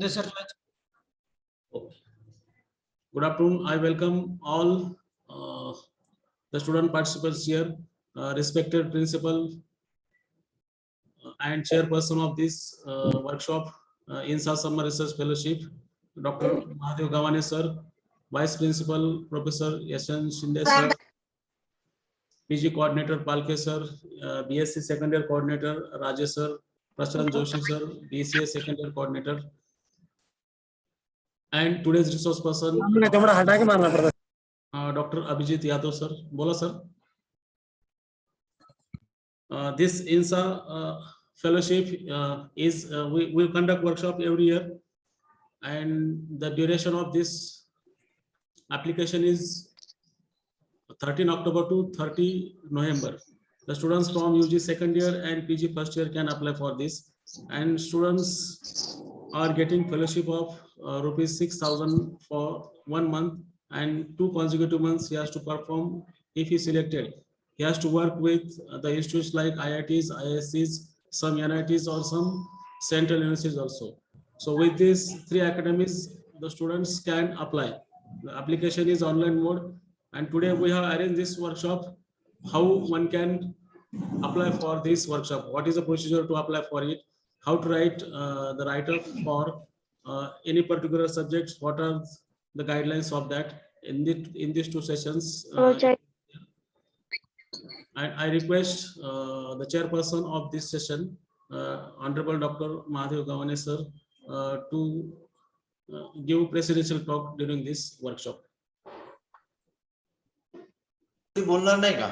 Okay. Good afternoon. I welcome all the student participants here, respected principal and chairperson of this workshop, INSA Summer Research Fellowship, Dr. Mahadev Gavane sir, Vice Principal Professor Yashan Shinde sir, PG Coordinator Palke sir, BSc Second Year Coordinator Rajesh sir, Prashant Joshi sir, BCA Second Year Coordinator, and today's resource person, Dr. Abhijit Yadav sir. Bola sir. This INSA fellowship is we will conduct workshop every year, and the duration of this application is 13 October to 30 November. The students from UG second year and PG first year can apply for this, and students are getting fellowship of rupees 6,000 for 1 month, and 2 consecutive months he has to perform if he selected. He has to work with the institutes like IITs, ISCs, some NITs or some central universities also. So with these 3 academies, the students can apply. The application is online mode, and today we have arranged this workshop, how one can apply for this workshop, what is the procedure to apply for it, how to write the write-up for any particular subjects, what are the guidelines of that in these 2 sessions. And I request the chairperson of this session, Honorable Dr. Mahadev Gavane sir, to give presidential talk during this workshop. बोलणार नाही का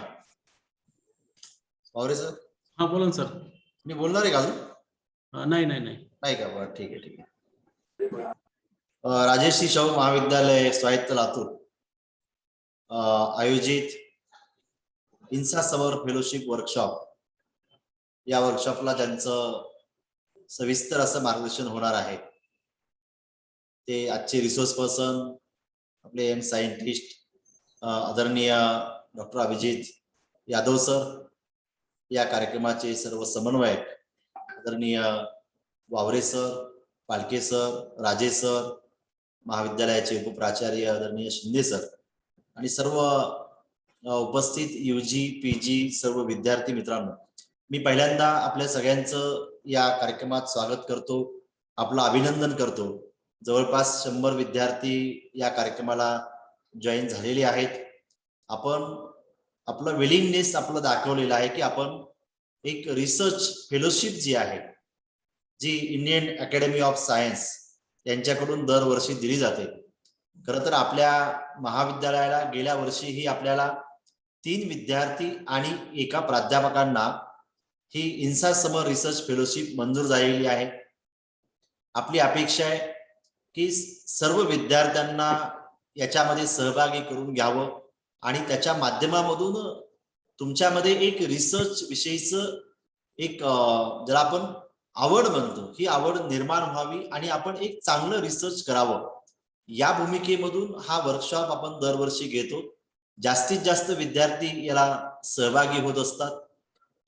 और sir? हाँ बोला sir. मी बोलणार आहे का अजून? नाही का? बरं ठीक आहे. राजेश्री शाहू महाविद्यालय स्वायत्त लातूर आयोजित इन्सा समर फेलोशिप वर्कशॉप, या वर्कशॉपला ज्यांचं सविस्तर असं मार्गदर्शन होणार आहे ते आजचे रिसोर्स पर्सन आपले एम सायंटिस्ट आदरणीय डॉक्टर अभिजित यादव सर, या कार्यक्रमाचे सर्व समन्वयक आदरणीय वावरे सर, पालके सर, राजे सर, महाविद्यालयाचे उपप्राचार्य आदरणीय शिंदे सर आणि सर्व उपस्थित यूजी पीजी सर्व विद्यार्थी मित्रांनो, मी पहिल्यांदा आपल्या सगळ्यांचं या कार्यक्रमात स्वागत करतो, आपलं अभिनंदन करतो. जवळपास 100 विद्यार्थी या कार्यक्रमाला जॉईन झालेले आहेत. आपण आपलं विलिंगनेस आपलं दाखवलेलं आहे की आपण एक रिसर्च फेलोशिप जी आहे, जी इंडियन अकॅडमी ऑफ सायन्स यांच्याकडून दरवर्षी दिली जाते. खरं तर आपल्या महाविद्यालयाला गेल्या वर्षीही आपल्याला 3 विद्यार्थी आणि एका प्राध्यापकांना ही इन्सा समर रिसर्च फेलोशिप मंजूर झालेली आहे. आपली अपेक्षा आहे की सर्व विद्यार्थ्यांना याच्यामध्ये सहभागी करून घ्यावं आणि त्याच्या माध्यमामधून तुमच्यामध्ये एक रिसर्च विषयीचं एक ज्याला आपण आवड म्हणतो, ही आवड निर्माण व्हावी आणि आपण एक चांगलं रिसर्च करावं, या भूमिकेमधून हा वर्कशॉप आपण दरवर्षी घेतो. जास्तीत जास्त विद्यार्थी याला सहभागी होत असतात.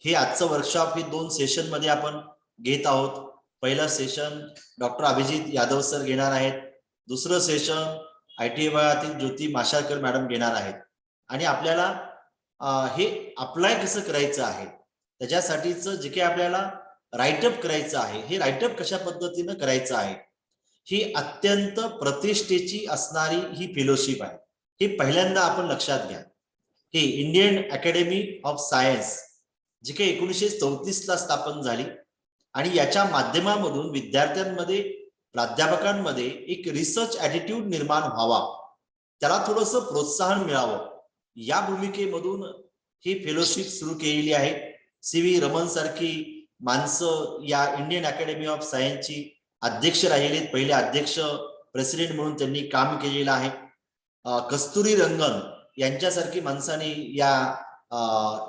हे आजचं वर्कशॉप हे 2 सेशन मध्ये आपण घेत आहोत. पहिलं session doctor Abhijit Yadav sir घेणार आहेत, दुसरं सेशन ITA विभागातील ज्योती माशाळकर मॅडम घेणार आहेत. आणि आपल्याला हे अप्लाय कसं करायचं आहे, त्याच्यासाठीचं जे काही आपल्याला राईटअप करायचं आहे, हे राईटअप कशा पद्धतीनं करायचं आहे, ही अत्यंत प्रतिष्ठेची असणारी ही फेलोशिप आहे. हे पहिल्यांदा आपण लक्षात घ्या. हे इंडियन अकॅडमी ऑफ सायन्स जी काही 1934 ला स्थापन झाली आणि याच्या माध्यमामधून विद्यार्थ्यांमध्ये, प्राध्यापकांमध्ये एक रिसर्च ॲटिट्यूड निर्माण व्हावा, त्याला थोडंसं प्रोत्साहन मिळावं, या भूमिकेमधून ही फेलोशिप सुरू केलेली आहे. CV रमन सारखी माणसं या इंडियन अकॅडमी ऑफ सायन्सची अध्यक्ष राहिले, पहिले अध्यक्ष प्रेसिडेंट म्हणून त्यांनी काम केलेलं आहे. कस्तुरी रंगन यांच्यासारखी माणसांनी या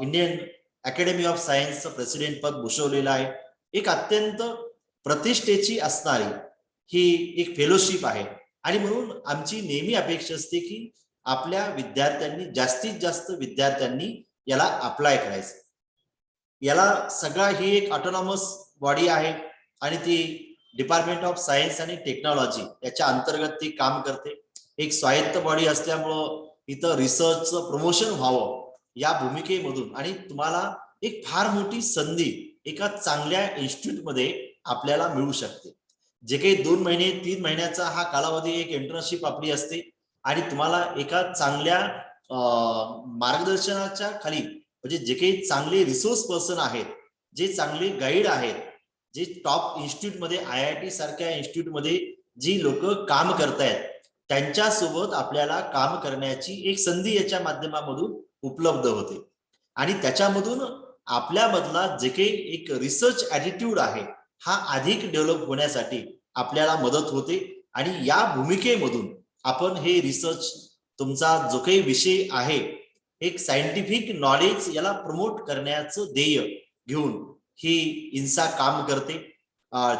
इंडियन अकॅडमी ऑफ सायन्सचं प्रेसिडेंट पद भूषवलेलं आहे. एक अत्यंत प्रतिष्ठेची असणारी ही एक फेलोशिप आहे आणि म्हणून आमची नेहमी अपेक्षा असते की आपल्या विद्यार्थ्यांनी, जास्तीत जास्त विद्यार्थ्यांनी याला अप्लाय करायचं. याला सगळा ही एक ऑटोनॉमस बॉडी आहे आणि ती डिपार्टमेंट ऑफ सायन्स आणि टेक्नॉलॉजी याच्या अंतर्गत ती काम करते. एक स्वायत्त बॉडी असल्यामुळं इथं रिसर्चचं प्रमोशन व्हावं या भूमिकेमधून आणि तुम्हाला एक फार मोठी संधी एका चांगल्या इन्स्टिट्यूटमध्ये आपल्याला मिळू शकते. जे काही 2 महिने 3 महिन्याचा हा कालावधी एक इंटर्नशिप आपली असते आणि तुम्हाला एका चांगल्या मार्गदर्शनाच्या खाली म्हणजे जे काही चांगले रिसोर्स पर्सन आहेत, जे चांगले गाईड आहेत, जे टॉप इन्स्टिट्यूटमध्ये IIT सारख्या इन्स्टिट्यूटमध्ये जी लोक काम करतायत त्यांच्यासोबत आपल्याला काम करण्याची एक संधी याच्या माध्यमामधून उपलब्ध होते आणि त्याच्यामधून आपल्यामधला जे काही एक रिसर्च ॲटिट्यूड आहे हा अधिक डेव्हलप होण्यासाठी आपल्याला मदत होते आणि या भूमिकेमधून आपण हे रिसर्च तुमचा जो काही विषय आहे एक सायंटिफिक नॉलेज याला प्रमोट करण्याचं ध्येय घेऊन ही इन्सा काम करते.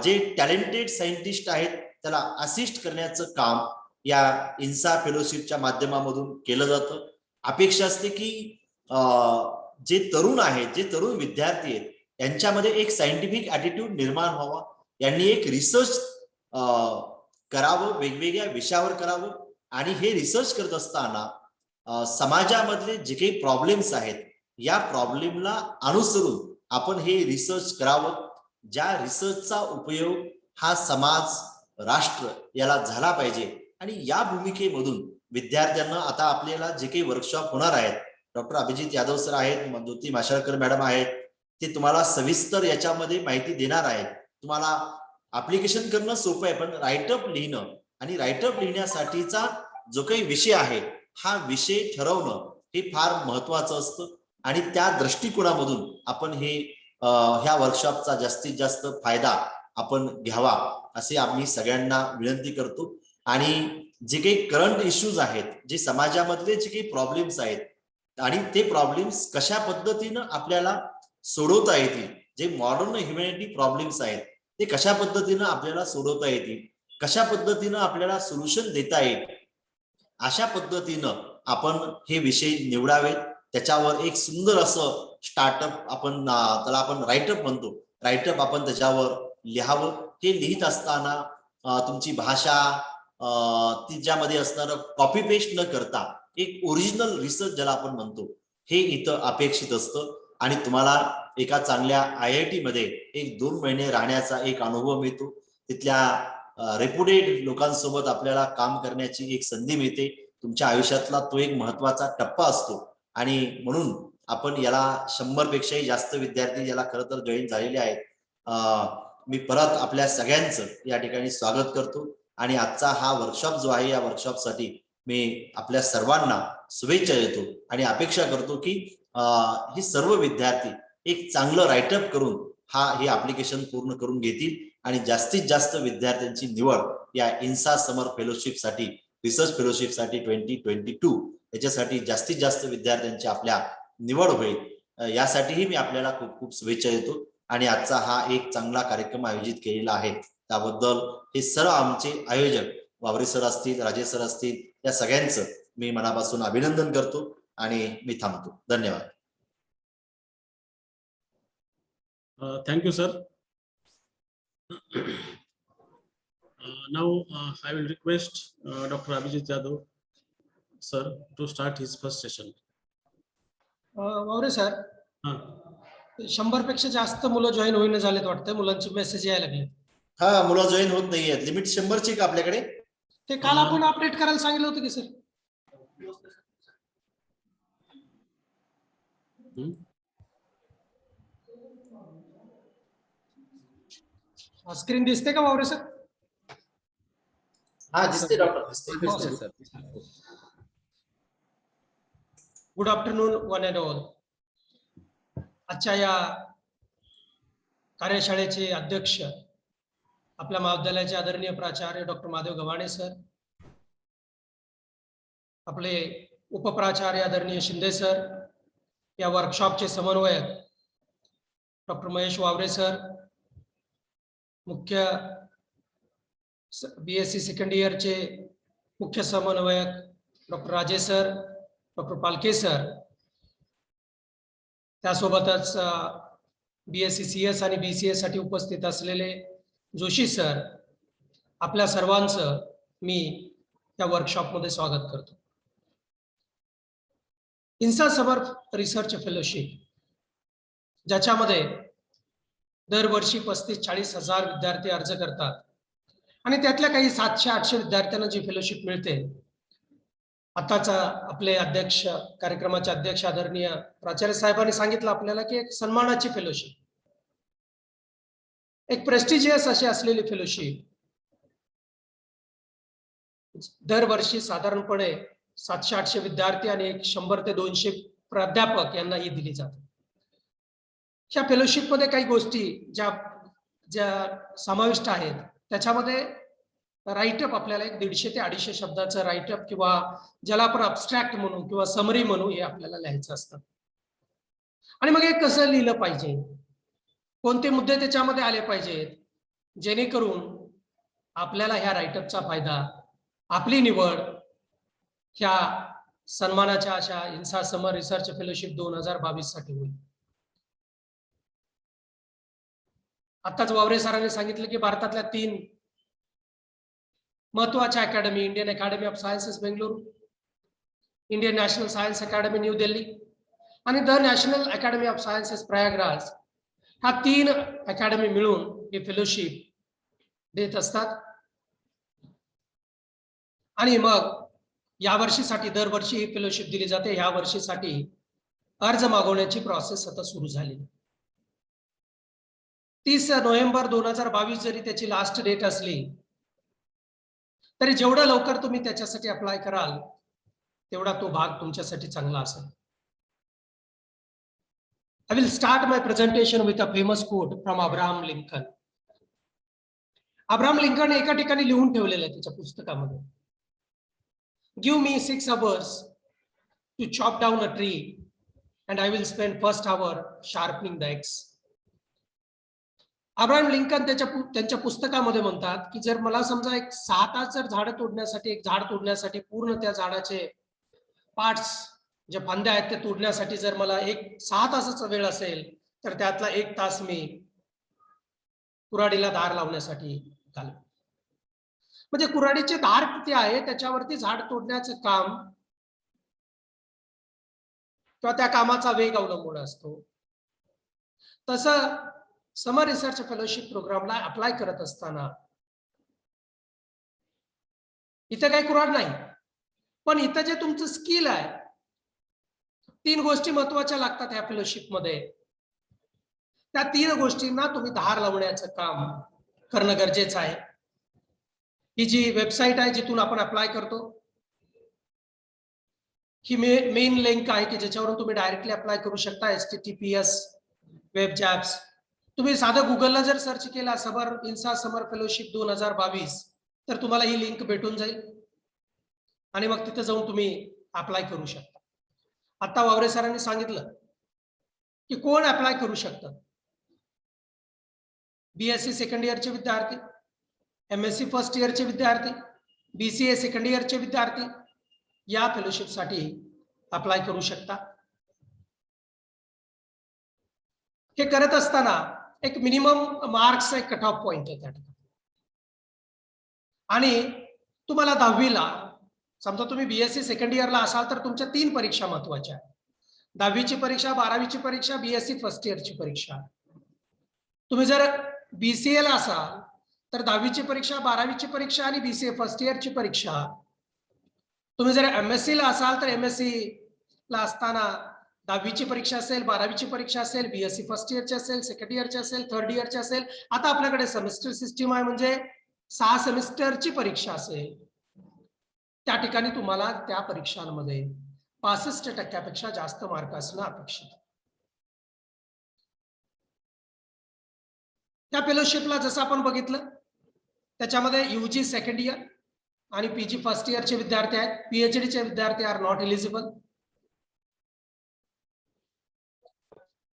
जे टॅलेंटेड सायंटिस्ट आहेत त्याला असिस्ट करण्याचं काम या इन्सा फेलोशिपच्या माध्यमामधून केलं जातं. अपेक्षा असते की जे तरुण आहेत, जे तरुण विद्यार्थी आहेत यांच्यामध्ये एक सायंटिफिक ॲटिट्यूड निर्माण व्हावा, यांनी एक रिसर्च करावं, वेगवेगळ्या विषयावर करावं आणि हे रिसर्च करत असताना समाजामधले जे काही प्रॉब्लेम्स आहेत या प्रॉब्लेमला अनुसरून आपण हे रिसर्च करावं, ज्या रिसर्चचा उपयोग हा समाज, राष्ट्र याला झाला पाहिजे. आणि या भूमिकेमधून विद्यार्थ्यांना आता आपल्याला जे काही वर्कशॉप होणार आहेत, डॉक्टर अभिजित यादव सर आहेत, ज्योती माशेलकर मॅडम आहेत, ते तुम्हाला सविस्तर याच्यामध्ये माहिती देणार आहेत. तुम्हाला ऍप्लिकेशन करणं सोपं आहे, पण राईटअप लिहिणं आणि राईटअप लिहिण्यासाठीचा जो काही विषय आहे हा विषय ठरवणं हे फार महत्वाचं असतं आणि त्या दृष्टिकोनामधून आपण हे ह्या वर्कशॉपचा जास्तीत जास्त फायदा आपण घ्यावा असे आम्ही सगळ्यांना विनंती करतो. आणि जे काही करंट इश्यूज आहेत, जे समाजामधले जे काही प्रॉब्लेम्स आहेत आणि ते प्रॉब्लेम्स कशा पद्धतीनं आपल्याला सोडवता येतील, जे मॉडर्न ह्युमॅनिटी प्रॉब्लेम्स आहेत ते कशा पद्धतीनं आपल्याला सोडवता येतील, कशा पद्धतीनं आपल्याला सोल्युशन देता येईल, अशा पद्धतीनं आपण हे विषय निवडावेत. त्याच्यावर एक सुंदर असं स्टार्टअप आपण त्याला आपण राईटअप म्हणतो, राईटअप आपण त्याच्यावर लिहावं. हे लिहित असताना तुमची भाषा तिच्यामध्ये असणारं कॉपी पेस्ट न करता एक ओरिजिनल रिसर्च ज्याला आपण म्हणतो हे इथं अपेक्षित असतं आणि तुम्हाला एका चांगल्या IIT मध्ये एक 2 महिने राहण्याचा एक अनुभव मिळतो. तिथल्या रेप्युटेड लोकांसोबत आपल्याला काम करण्याची एक संधी मिळते. तुमच्या आयुष्यातला तो एक महत्वाचा टप्पा असतो आणि म्हणून आपण याला 100 पेक्षाही जास्त विद्यार्थी याला खरं तर जॉईन झालेले आहेत. मी परत आपल्या सगळ्यांचं या ठिकाणी स्वागत करतो आणि आजचा हा वर्कशॉप जो आहे या वर्कशॉपसाठी मी आपल्या सर्वांना शुभेच्छा देतो आणि अपेक्षा करतो की हे सर्व विद्यार्थी एक चांगलं राईटअप करून हे ऍप्लिकेशन पूर्ण करून घेतील आणि जास्तीत जास्त विद्यार्थ्यांची निवड या इन्सा समर फेलोशिपसाठी, रिसर्च फेलोशिपसाठी 2022 याच्यासाठी जास्तीत जास्त विद्यार्थ्यांची आपल्या निवड होईल यासाठीही मी आपल्याला खूप खूप शुभेच्छा देतो. आणि आजचा हा एक चांगला कार्यक्रम आयोजित केलेला आहे त्याबद्दल हे सर्व आमचे आयोजक वावरे सर असतील, राजेश सर असतील, या सगळ्यांचं मी मनापासून अभिनंदन करतो आणि मी थांबतो. धन्यवाद. Thank you sir. Now I will request Dr. Abhijit Yadav sir to start his first session. Waware sir, 100 पेक्षा जास्त मुलं जॉईन होईन झालेत वाटतं, मुलांचे मेसेज यायला लागले. हा, मुलं जॉईन होत नाहीयेत. लिमिट 100 ची का आपल्याकडे? ते काल आपण अपडेट करायला सांगितलं होतं की सर? स्क्रीन दिसते का वावरे सर? हा, दिसते डॉक्टर, दिसते. Good afternoon one and all. आजच्या या कार्यशाळेचे अध्यक्ष आपल्या महाविद्यालयाचे आदरणीय प्राचार्य डॉक्टर माधव गव्हाणे सर, आपले उपप्राचार्य आदरणीय शिंदे सर, या वर्कशॉपचे समन्वयक डॉक्टर महेश वावरे सर, मुख्य BSc सेकंड इयरचे मुख्य समन्वयक डॉक्टर राजेश सर, डॉक्टर पालके सर, त्यासोबतच BSc CS आणि BCS साठी उपस्थित असलेले जोशी सर, आपल्या सर्वांचं मी त्या वर्कशॉपमध्ये स्वागत करतो. इन्सा समर रिसर्च फेलोशिप, ज्याच्यामध्ये दरवर्षी 35-40 हजार विद्यार्थी अर्ज करतात आणि त्यातल्या काही 700-800 विद्यार्थ्यांना जी फेलोशिप मिळते. आताचा आपले अध्यक्ष, कार्यक्रमाचे अध्यक्ष आदरणीय प्राचार्य साहेबांनी सांगितलं आपल्याला की एक सन्मानाची फेलोशिप, एक प्रेस्टिजियस अशी असलेली फेलोशिप दरवर्षी साधारणपणे 700-800 विद्यार्थी आणि 100 ते 200 प्राध्यापक यांना ही दिली जाते. ह्या फेलोशिप मध्ये काही गोष्टी ज्या ज्या समाविष्ट आहेत, त्याच्यामध्ये राईटअप आपल्याला एक 150 ते 250 शब्दाचं राईटअप किंवा ज्याला आपण अबस्ट्रॅक्ट म्हणू किंवा समरी म्हणू, हे आपल्याला लिहायचं असतं. आणि मग हे कसं लिहिलं पाहिजे, कोणते मुद्दे त्याच्यामध्ये आले पाहिजेत, जेणेकरून आपल्याला ह्या राईटअपचा फायदा, आपली निवड ह्या सन्मानाच्या अशा इन्सा समर रिसर्च फेलोशिप 2022 साठी होईल. आताच वावरे सरांनी सांगितलं की भारतातल्या 3 महत्वाच्या academy, Indian academy of sciences Bengaluru, Indian national science academy New Delhi आणि the national academy of sciences Prayagraj, ह्या 3 अकॅडमी मिळून हे फेलोशिप देत असतात. आणि मग या वर्षीसाठी दरवर्षी ही फेलोशिप दिली जाते. या वर्षीसाठी अर्ज मागवण्याची प्रोसेस आता सुरू झाली. 30 नोव्हेंबर 2022 जरी त्याची लास्ट डेट असली तरी जेवढं लवकर तुम्ही त्याच्यासाठी अप्लाय कराल तेवढा तो भाग तुमच्यासाठी चांगला असेल. I will start my presentation with a famous quote from Abraham Lincoln. Abraham Lincoln एका ठिकाणी लिहून ठेवलेलं आहे त्याच्या पुस्तकामध्ये, Give me 6 hours to chop down a tree and I will spend first hour sharpening the axe. Abraham Lincoln त्यांच्या पुस्तकामध्ये म्हणतात की जर मला समजा एक 6 तास जर एक झाड तोडण्यासाठी पूर्ण त्या झाडाचे पार्ट्स, जे फांद्या आहेत ते तोडण्यासाठी जर मला 6 तासाचा वेळ असेल तर त्यातला 1 तास मी कुऱ्हाडीला धार लावण्यासाठी घालवेन. म्हणजे कुऱ्हाडीचे धार किती आहे त्याच्यावरती झाड तोडण्याचं काम किंवा त्या कामाचा वेग अवलंबून असतो. तसं समर रिसर्च फेलोशिप प्रोग्रामला अप्लाय करत असताना इथे काही कुऱ्हाड नाही, पण इथं जे तुमचं स्किल आहे, 3 गोष्टी महत्वाच्या लागतात या फेलोशिप मध्ये. त्या 3 गोष्टींना तुम्ही धार लावण्याचं काम करणं गरजेचं आहे. ही जी वेबसाईट आहे जिथून आपण अप्लाय करतो, ही मेन लिंक आहे की ज्याच्यावरून तुम्ही डायरेक्टली अप्लाय करू शकता. https वेब जॅब्स. तुम्ही साधं गुगलला जर सर्च केला इन्सा समर फेलोशिप 2022 तर तुम्हाला ही लिंक भेटून जाईल आणि मग तिथे जाऊन तुम्ही अप्लाय करू शकता. आता वावरे सरांनी सांगितलं की कोण अप्लाय करू शकतं. BSc सेकंड इयरचे विद्यार्थी, MSc फर्स्ट इयरचे विद्यार्थी, BCA सेकंड इयरचे विद्यार्थी या फेलोशिपसाठी अप्लाय करू शकता. हे करत असताना एक मिनिमम मार्क्स एक कट ऑफ पॉइंट आहे त्या ठिकाणी. आणि तुम्हाला 10वीला समजा तुम्ही BSc सेकंड इयरला असाल तर तुमच्या 3 परीक्षा महत्वाच्या आहेत. 10वीची परीक्षा, 12वीची परीक्षा, BSc फर्स्ट इयरची परीक्षा. तुम्ही जर BCA ला असाल तर 10वीची परीक्षा, 12वीची परीक्षा आणि BCA फर्स्ट इयरची परीक्षा. तुम्ही जर MSc ला असाल तर MSc ला असताना 10वीची परीक्षा असेल, 12वीची परीक्षा असेल, BSc फर्स्ट इयरची असेल, सेकंड इयरची असेल, थर्ड इयरची असेल. आता आपल्याकडे सेमिस्टर सिस्टीम आहे, म्हणजे 6 सेमिस्टरची परीक्षा असेल. त्या ठिकाणी तुम्हाला त्या परीक्षांमध्ये 65% जास्त मार्क असणं अपेक्षित आहे. त्या फेलोशिपला जसं आपण बघितलं त्याच्यामध्ये UG सेकंड इयर आणि PG फर्स्ट इयरचे विद्यार्थी आहेत. PhD चे विद्यार्थी आर नॉट एलिजिबल.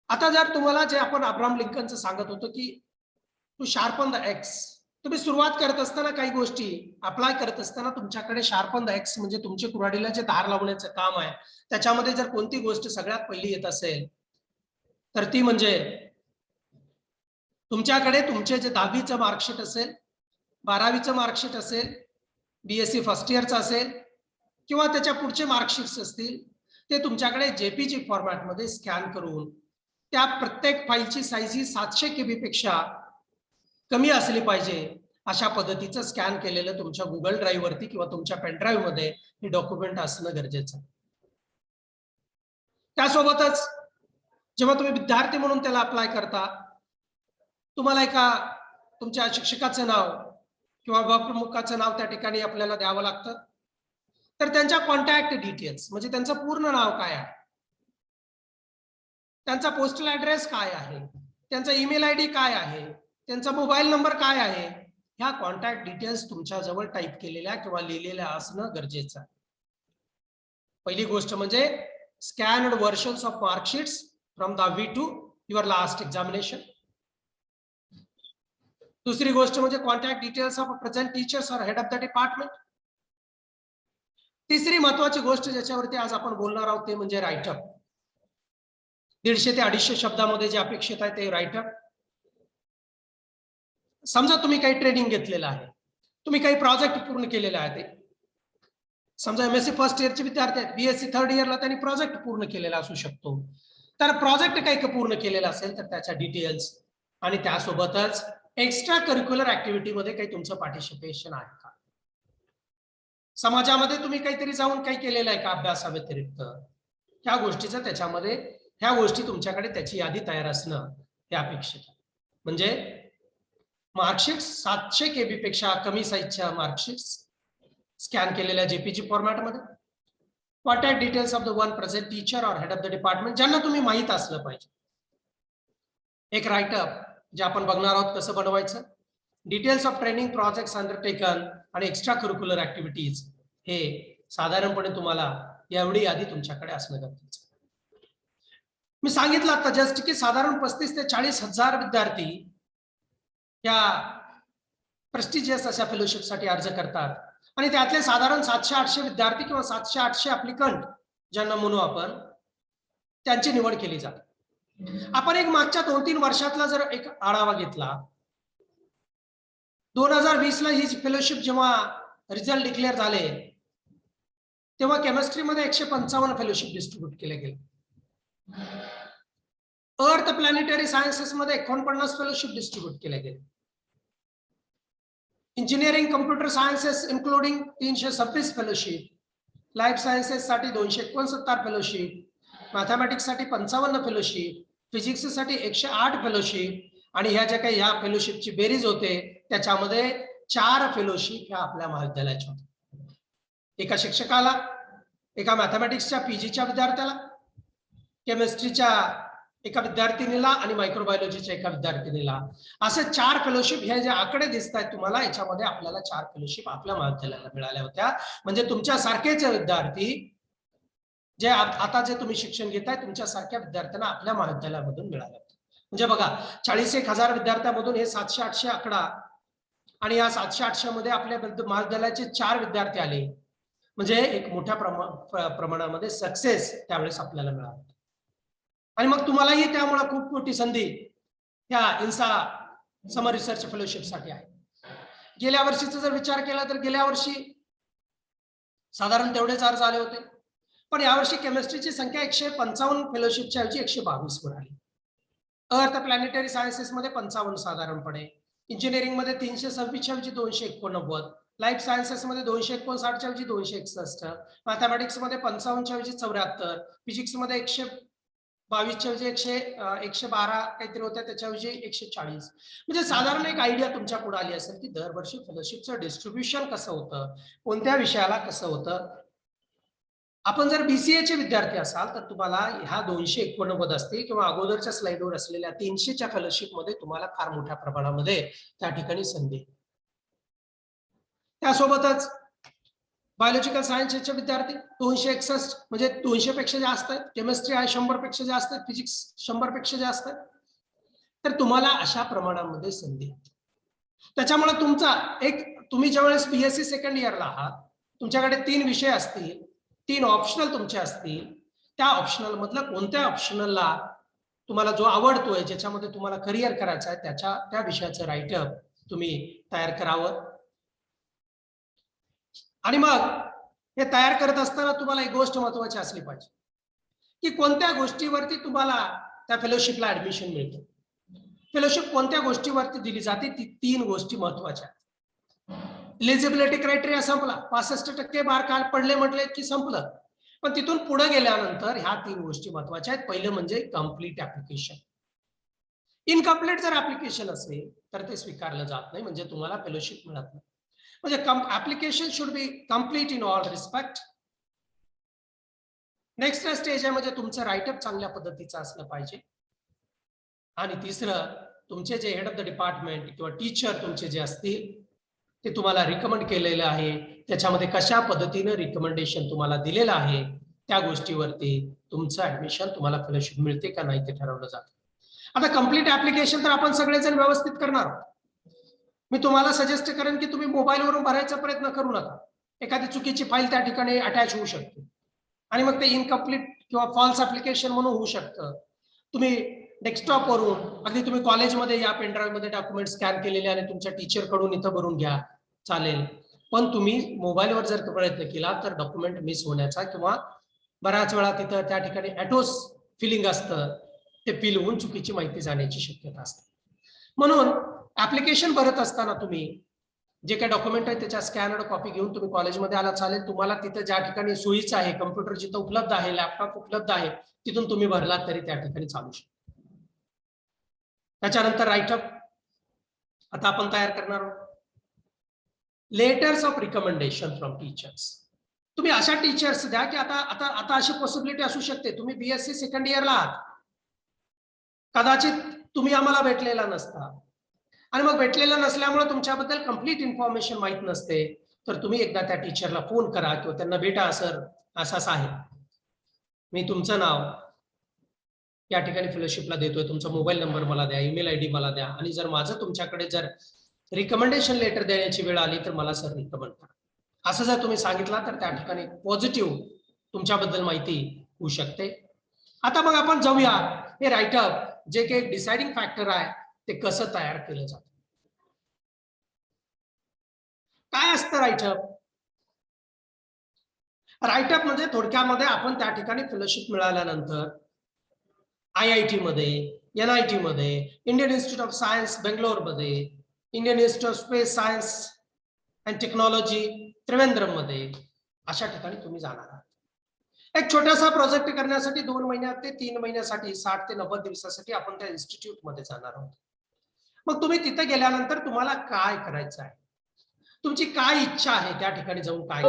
आता जर तुम्हाला जे आपण अब्राहम लिंकनचं सांगत होतो की टू शार्पन द एक्स, तुम्ही सुरुवात करत असताना काही गोष्टी अप्लाय करत असताना तुमच्याकडे शार्पन द एक्स म्हणजे तुमचे कुऱ्हाडीला जे धार लावण्याचं काम आहे त्याच्यामध्ये जर कोणती गोष्ट सगळ्यात पहिली येत असेल तर ती म्हणजे तुमच्याकडे तुमचे जे 10वीचं मार्कशीट असेल, 12वीचं मार्कशीट असेल, बीएससी फर्स्ट इयरचं असेल किंवा त्याच्या पुढचे मार्कशीट्स असतील, ते तुमच्याकडे जेपीजी फॉर्मॅटमध्ये स्कॅन करून त्या प्रत्येक फाईलची साईज ही 700 KB पेक्षा कमी असली पाहिजे, अशा पद्धतीचं स्कॅन केलेलं तुमच्या गुगल ड्राईव्ह वरती किंवा तुमच्या पेन ड्राईव्ह मध्ये हे डॉक्युमेंट असणं गरजेचं आहे. त्यासोबतच जेव्हा तुम्ही विद्यार्थी म्हणून त्याला अप्लाय करता, तुम्हाला एका तुमच्या शिक्षकाचं नाव किंवा उपप्रमुखाचं नाव त्या ठिकाणी आपल्याला द्यावं लागतं. तर त्यांच्या कॉन्टॅक्ट डिटेल्स म्हणजे त्यांचं पूर्ण नाव काय आहे, त्यांचा पोस्टल ऍड्रेस काय आहे, त्यांचा ईमेल आयडी काय आहे, त्यांचा मोबाईल नंबर काय आहे, ह्या कॉन्टॅक्ट डिटेल्स तुमच्या जवळ टाईप केलेल्या किंवा लिहिलेल्या असणं गरजेचं आहे. पहिली गोष्ट म्हणजे scanned versions of marksheets from 10वी टू युअर लास्ट एक्झामिनेशन. दुसरी गोष्ट म्हणजे contact details of present teachers और हेड ऑफ द डिपार्टमेंट. तिसरी महत्वाची गोष्ट ज्याच्यावरती आज आपण बोलणार आहोत ते म्हणजे राईटअप. 150 ते 250 शब्दामध्ये जे अपेक्षित आहे ते राईटअप. समजा तुम्ही काही ट्रेनिंग घेतलेलं आहे, तुम्ही काही प्रोजेक्ट पूर्ण केलेला आहे, ते समजा एमएससी फर्स्ट इयरचे विद्यार्थी आहेत, बीएससी थर्ड इयरला त्यांनी प्रोजेक्ट पूर्ण केलेला असू शकतो. तर प्रोजेक्ट काही पूर्ण केलेला असेल तर त्याच्या डिटेल्स आणि त्यासोबतच एक्स्ट्रा करिक्युलर ऍक्टिव्हिटी मध्ये काही तुमचं पार्टिसिपेशन आहे का, समाजामध्ये तुम्ही काहीतरी जाऊन काही केलेलं आहे का अभ्यासाव्यतिरिक्त, ह्या गोष्टीचं त्याच्यामध्ये ह्या गोष्टी तुमच्याकडे त्याची यादी तयार असणं हे अपेक्षित आहे. म्हणजे मार्कशीट 700 KB पेक्षा कमी साईजच्या मार्कशीट्स स्कॅन केलेल्या जेपीजी फॉर्मॅटमध्ये, contact details of the one present teacher और हेड ऑफ द डिपार्टमेंट ज्यांना तुम्ही माहित असलं पाहिजे. एक राईटअप जे आपण बघणार आहोत कसं बनवायचं, details of training projects undertaken आणि एक्स्ट्रा करिक्युलर ऍक्टिव्हिटीज, हे साधारणपणे तुम्हाला एवढी यादी तुमच्याकडे असणं गरजेचं. मी सांगितलं आता जस्ट की साधारण 35 ते 40 हजार विद्यार्थी या प्रेस्टिजियस अशा फेलोशिपसाठी अर्ज करतात आणि त्यातले साधारण 700-800 विद्यार्थी किंवा 700-800 ऍप्लिकंट ज्यांना म्हणू आपण, त्यांची निवड केली जाते. आपण एक मागच्या 2-3 वर्षातला जर एक आढावा घेतला, 2020 ला ही फेलोशिप जेव्हा रिझल्ट डिक्लेअर झाले तेव्हा केमिस्ट्रीमध्ये 155 फेलोशिप डिस्ट्रीब्यूट केले गेले, अर्थ प्लॅनेटरी सायन्सेस मध्ये 49 फेलोशिप डिस्ट्रीब्यूट केले गेले, engineering computer sciences including 326 fellowship, life sciences साठी 269 फेलोशिप, मॅथमॅटिक्स साठी 55 फेलोशिप, फिजिक्स साठी 108 फेलोशिप आणि ह्या ज्या काही ह्या फेलोशिपची बेरीज होते त्याच्यामध्ये 4 फेलोशिप ह्या आपल्या महाविद्यालयाच्या होत्या. एका शिक्षकाला, एका मॅथमॅटिक्सच्या पीजीच्या विद्यार्थ्याला, केमिस्ट्रीच्या एका विद्यार्थिनीला आणि मायक्रोबायोलॉजीच्या एका विद्यार्थिनीला, असे 4 फेलोशिप. हे जे आकडे दिसत आहेत तुम्हाला याच्यामध्ये आपल्याला 4 फेलोशिप आपल्या महाविद्यालयाला मिळाल्या होत्या. म्हणजे तुमच्या सारखेच विद्यार्थी जे आता जे तुम्ही शिक्षण घेताय तुमच्या सारख्या विद्यार्थ्यांना आपल्या महाविद्यालयामधून मिळाले होते. म्हणजे बघा 40-1,000 विद्यार्थ्यांमधून हे 700-800 आकडा आणि या 700-800 मध्ये आपल्या महाविद्यालयाचे 4 विद्यार्थी आले, म्हणजे एक मोठ्या प्रमाणामध्ये सक्सेस त्यावेळेस आपल्याला मिळाला. आणि मग तुम्हालाही त्यामुळे खूप मोठी संधी ह्या इन्सा समर रिसर्च फेलोशिप साठी आहे. गेल्या वर्षीचा जर विचार केला तर गेल्या वर्षी साधारण तेवढेच अर्ज आले होते, पण यावर्षी केमिस्ट्रीची संख्या 155 फेलोशिपच्या ऐवजी 122 वर आली. अर्थ प्लॅनेटरी सायन्सेस मध्ये 55 साधारणपणे, इंजिनिअरिंग मध्ये 326 च्या ऐवजी 289, लाईफ सायन्सेस मध्ये 259 च्या ऐवजी 261, मॅथमॅटिक्स मध्ये 55 च्या ऐवजी 74, फिजिक्स मध्ये 122 च्या ऐवजी 112 काहीतरी होत्या त्याच्याऐवजी 140. म्हणजे साधारण एक आयडिया तुमच्या पुढे आली असेल की दरवर्षी फेलोशिपचं डिस्ट्रीब्युशन कसं होतं, कोणत्या विषयाला कसं होतं. आपण जर बीसीए चे विद्यार्थी असाल तर तुम्हाला ह्या 289 असतील किंवा अगोदरच्या स्लाइडवर असलेल्या 300च्या फेलोशिप मध्ये तुम्हाला फार मोठ्या प्रमाणामध्ये त्या ठिकाणी संधी. त्यासोबतच बायोलॉजिकल सायन्सचे विद्यार्थी 261 म्हणजे 200 पेक्षा जास्त आहेत, केमिस्ट्री आहे 100 पेक्षा जास्त आहेत, फिजिक्स 100 पेक्षा जास्त आहेत. तर तुम्हाला अशा प्रमाणामध्ये संधी. त्याच्यामुळे तुमचा एक तुम्ही ज्यावेळेस बीएससी सेकंड इयरला आहात तुमच्याकडे 3 विषय असतील, 3 ऑप्शनल तुमचे असतील, त्या ऑप्शनल मधलं कोणत्या ऑप्शनलला तुम्हाला जो आवडतोय, ज्याच्यामध्ये तुम्हाला करिअर करायचं आहे, त्या विषयाचं राईटअप तुम्ही तयार करावं. आणि मग हे तयार करत असताना तुम्हाला एक गोष्ट महत्वाची असली पाहिजे की कोणत्या गोष्टीवरती तुम्हाला त्या फेलोशिपला ऍडमिशन मिळतं. फेलोशिप कोणत्या गोष्टीवरती दिली जाते, ती 3 गोष्टी महत्वाच्या आहेत. एलिजिबिलिटी क्रायटेरिया संपला, 65% मार्क पडले म्हटले की संपलं. पण तिथून पुढे गेल्यानंतर ह्या 3 गोष्टी महत्वाच्या आहेत. पहिलं म्हणजे कम्प्लीट ऍप्लिकेशन. इनकम्प्लीट जर ऍप्लिकेशन असेल तर ते स्वीकारलं जात नाही, म्हणजे तुम्हाला फेलोशिप मिळत नाही. म्हणजे application should be complete in all respect. Next stage आहे म्हणजे तुमचं राईटअप चांगल्या पद्धतीचं असलं पाहिजे. आणि तिसरं, तुमचे जे हेड ऑफ द डिपार्टमेंट किंवा टीचर तुमचे जे असतील ते तुम्हाला रिकमेंड केलेलं आहे, त्याच्यामध्ये कशा पद्धतीनं रिकमेंडेशन तुम्हाला दिलेलं आहे, त्या गोष्टीवरती तुमचं ऍडमिशन तुम्हाला फेलोशिप मिळते का नाही ते ठरवलं जातं. आता कम्प्लीट ऍप्लिकेशन तर आपण सगळेजण व्यवस्थित करणार आहोत. मी तुम्हाला सजेस्ट करेन की तुम्ही मोबाईलवरून भरायचा प्रयत्न करू नका. एखादी चुकीची फाईल त्या ठिकाणी अटॅच होऊ शकते आणि मग ते इनकम्प्लीट किंवा फॉल्स ऍप्लिकेशन म्हणून होऊ शकतं. तुम्ही डेस्कटॉप वरून अगदी तुम्ही कॉलेजमध्ये या पेनड्राईव्ह मध्ये डॉक्युमेंट स्कॅन केलेले आणि तुमच्या टीचर कडून इथं भरून घ्या, चालेल. पण तुम्ही मोबाईलवर जर प्रयत्न केला तर डॉक्युमेंट मिस होण्याचा किंवा बऱ्याच वेळा तिथं त्या ठिकाणी ऑटोस फिलिंग असतं, ते फिल होऊन चुकीची माहिती जाण्याची शक्यता असते. म्हणून ऍप्लिकेशन भरत असताना तुम्ही जे काही डॉक्युमेंट आहे त्याच्या स्कॅनर्ड कॉपी घेऊन तुम्ही कॉलेजमध्ये आला चालेल. तुम्हाला तिथं ज्या ठिकाणी सोयीचं आहे, कम्प्युटर जिथं उपलब्ध आहे, लॅपटॉप उपलब्ध आहे, तिथून तुम्ही भरलात तरी त्या ठिकाणी चालू शकतो. त्याच्यानंतर राईटअप आता आपण तयार करणार आहोत. Letters of recommendation from teachers. तुम्ही अशा टीचर्स द्या की आता अशी पॉसिबिलिटी असू शकते, तुम्ही बीएससी सेकंड इयरला आहात, कदाचित तुम्ही आम्हाला भेटलेला नसता आणि मग भेटलेला नसल्यामुळे तुमच्याबद्दल कंप्लीट इन्फॉर्मेशन माहित नसते, तर तुम्ही एकदा त्या टीचरला फोन करा किंवा त्यांना भेटा, सर असं आहे, मी तुमचं नाव या ठिकाणी फेलोशिपला देतोय, तुमचा मोबाईल नंबर मला द्या, ईमेल आयडी मला द्या, आणि जर माझं तुमच्याकडे जर रिकमेंडेशन लेटर देण्याची वेळ आली तर मला सर रिकमेंड करा. असं जर तुम्ही सांगितलं तर त्या ठिकाणी पॉझिटिव्ह तुमच्याबद्दल माहिती होऊ शकते. आता मग आपण जाऊया हे राईटअप जे काही डिसाइडिंग फॅक्टर आहे ते कसं तयार केलं जातं. काय असतं राईटअप? राईटअप म्हणजे थोडक्यामध्ये आपण त्या ठिकाणी फेलोशिप मिळाल्यानंतर IIT मध्ये, NIT मध्ये, Indian institute of science Bangalore मध्ये, Indian institute of space science and technology Trivandrum मध्ये, अशा ठिकाणी तुम्ही जाणार आहात. एक छोटासा प्रोजेक्ट करण्यासाठी 2 महिन्यात ते 3 महिन्यासाठी 60 ते 90 दिवसासाठी आपण त्या इन्स्टिट्यूट मध्ये जाणार आहोत. मग तुम्ही तिथे गेल्यानंतर तुम्हाला काय करायचं आहे, तुमची काय इच्छा आहे त्या ठिकाणी जाऊन काय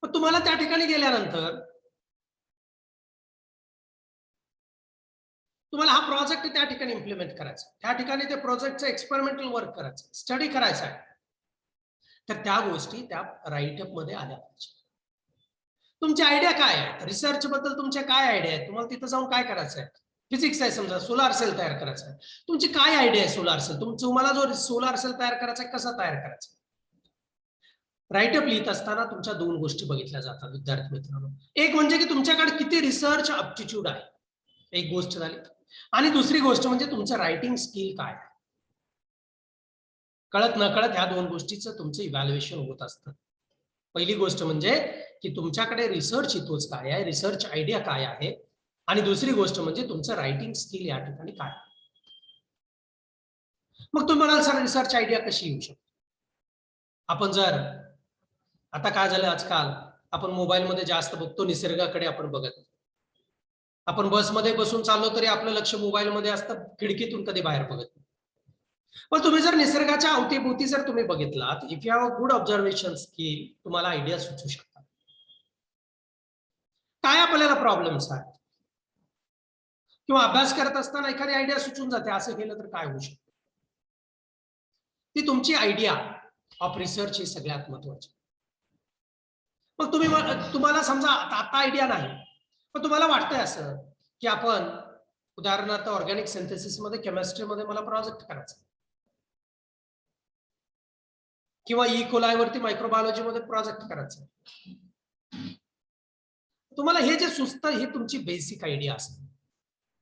तुम्हाला त्या ठिकाणी गेल्यानंतर तुम्हाला हा प्रोजेक्ट त्या ठिकाणी इम्प्लिमेंट करायचा, त्या ठिकाणी ते प्रोजेक्टचं एक्सपेरिमेंटल वर्क करायचं, स्टडी करायचा आहे. तर त्या गोष्टी त्या राईटअप मध्ये आल्या पाहिजे. तुमची आयडिया काय आहे, रिसर्च बद्दल तुमच्या काय आयडिया आहे, तुम्हाला तिथं जाऊन काय करायचं आहे. फिजिक्स आहे समजा, सोलार सेल तयार करायचा आहे, तुमची काय आयडिया आहे सोलार सेल, तुम्हाला जो सोलार सेल तयार करायचा आहे कसा तयार करायचा. राईटअप लिहित असताना तुमच्या 2 गोष्टी बघितल्या जातात विद्यार्थी मित्रांनो. एक म्हणजे की तुमच्याकडे किती रिसर्च अप्टिट्यूड आहे, एक गोष्ट झाली. आणि दुसरी गोष्ट म्हणजे तुमचं रायटिंग स्किल काय आहे. कळत नकळत ह्या 2 गोष्टीचं तुमचं इव्हॅल्युएशन होत असतं. पहिली गोष्ट म्हणजे की तुमच्याकडे रिसर्च इथोच काय आहे, रिसर्च आयडिया काय आहे, आणि दुसरी गोष्ट म्हणजे तुमचं रायटिंग स्किल या ठिकाणी काय. मग तुम्ही म्हणाल सर रिसर्च आयडिया कशी येऊ शकते. आपण जर आता काय झालं, आजकाल आपण मोबाईलमध्ये जास्त बघतो, निसर्गाकडे आपण बघत. आपण बसमध्ये बसून चाललो तरी आपलं लक्ष मोबाईलमध्ये असतं, खिडकीतून कधी बाहेर बघत. पण तुम्ही जर निसर्गाच्या अवतीभोवती जर तुम्ही बघितलात, if you have a good observation skill, तुम्हाला आयडिया सुचू शकतात. काय आपल्याला प्रॉब्लेम्स आहेत किंवा अभ्यास करत असताना एखादी आयडिया सुचून जाते, असं केलं तर काय होऊ शकतं. ती तुमची आयडिया ऑफ रिसर्च ही सगळ्यात महत्वाची. मग तुम्हाला समजा आता आयडिया नाही, पण तुम्हाला वाटतंय असं की आपण उदाहरणार्थ ऑर्गॅनिक सिंथेसिस मध्ये केमिस्ट्रीमध्ये मला प्रोजेक्ट करायचा किंवा ई कोलायवरती मायक्रोबायोलॉजी मध्ये प्रोजेक्ट करायचा. तुम्हाला हे जे सुचतं ही तुमची बेसिक आयडिया असते.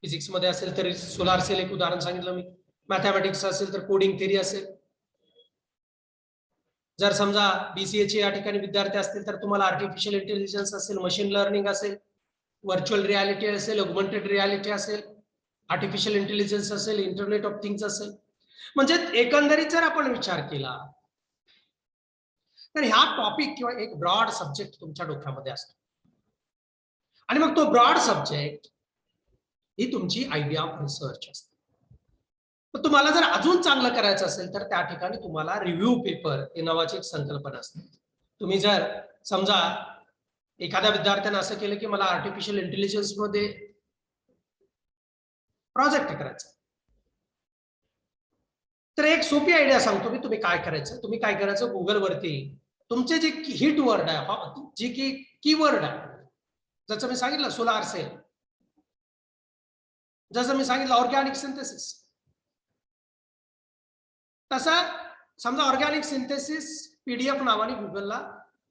फिजिक्स मध्ये असेल तर सोलार सेल एक उदाहरण सांगितलं मी, मॅथमॅटिक्स असेल तर कोडिंग थिअरी असेल. जर समजा BCA चे या ठिकाणी विद्यार्थी असतील तर तुम्हाला आर्टिफिशियल इंटेलिजन्स असेल, मशीन लर्निंग असेल, व्हर्च्युअल रियालिटी असेल, ऑगमेंटेड रियालिटी असेल, आर्टिफिशियल इंटेलिजन्स असेल, इंटरनेट ऑफ थिंग्स असेल. म्हणजे एकंदरीत जर आपण विचार केला तर ह्या टॉपिक किंवा एक ब्रॉड सब्जेक्ट तुमच्या डोक्यामध्ये असतो आणि मग तो ब्रॉड सब्जेक्ट ही तुमची आयडिया ऑफ रिसर्च असते. तर तुम्हाला जर अजून चांगलं करायचं असेल तर त्या ठिकाणी तुम्हाला रिव्ह्यू पेपर हे नावाची एक संकल्पना असते. तुम्ही जर समजा एखाद्या विद्यार्थ्यानं असं केलं की मला आर्टिफिशियल इंटेलिजन्स मध्ये प्रोजेक्ट करायचा, तर एक सोपी आयडिया सांगतो मी. तुम्ही काय करायचं, तुम्ही काय करायचं, गुगल वरती तुमचे जे हिट वर्ड आहे, जे की कीवर्ड आहे, जसं मी सांगितलं सोलार सेल, जसं मी सांगितलं ऑर्गॅनिक सिंथेसिस, तसं समजा ऑर्गॅनिक सिंथेसिस PDF नावाने गुगलला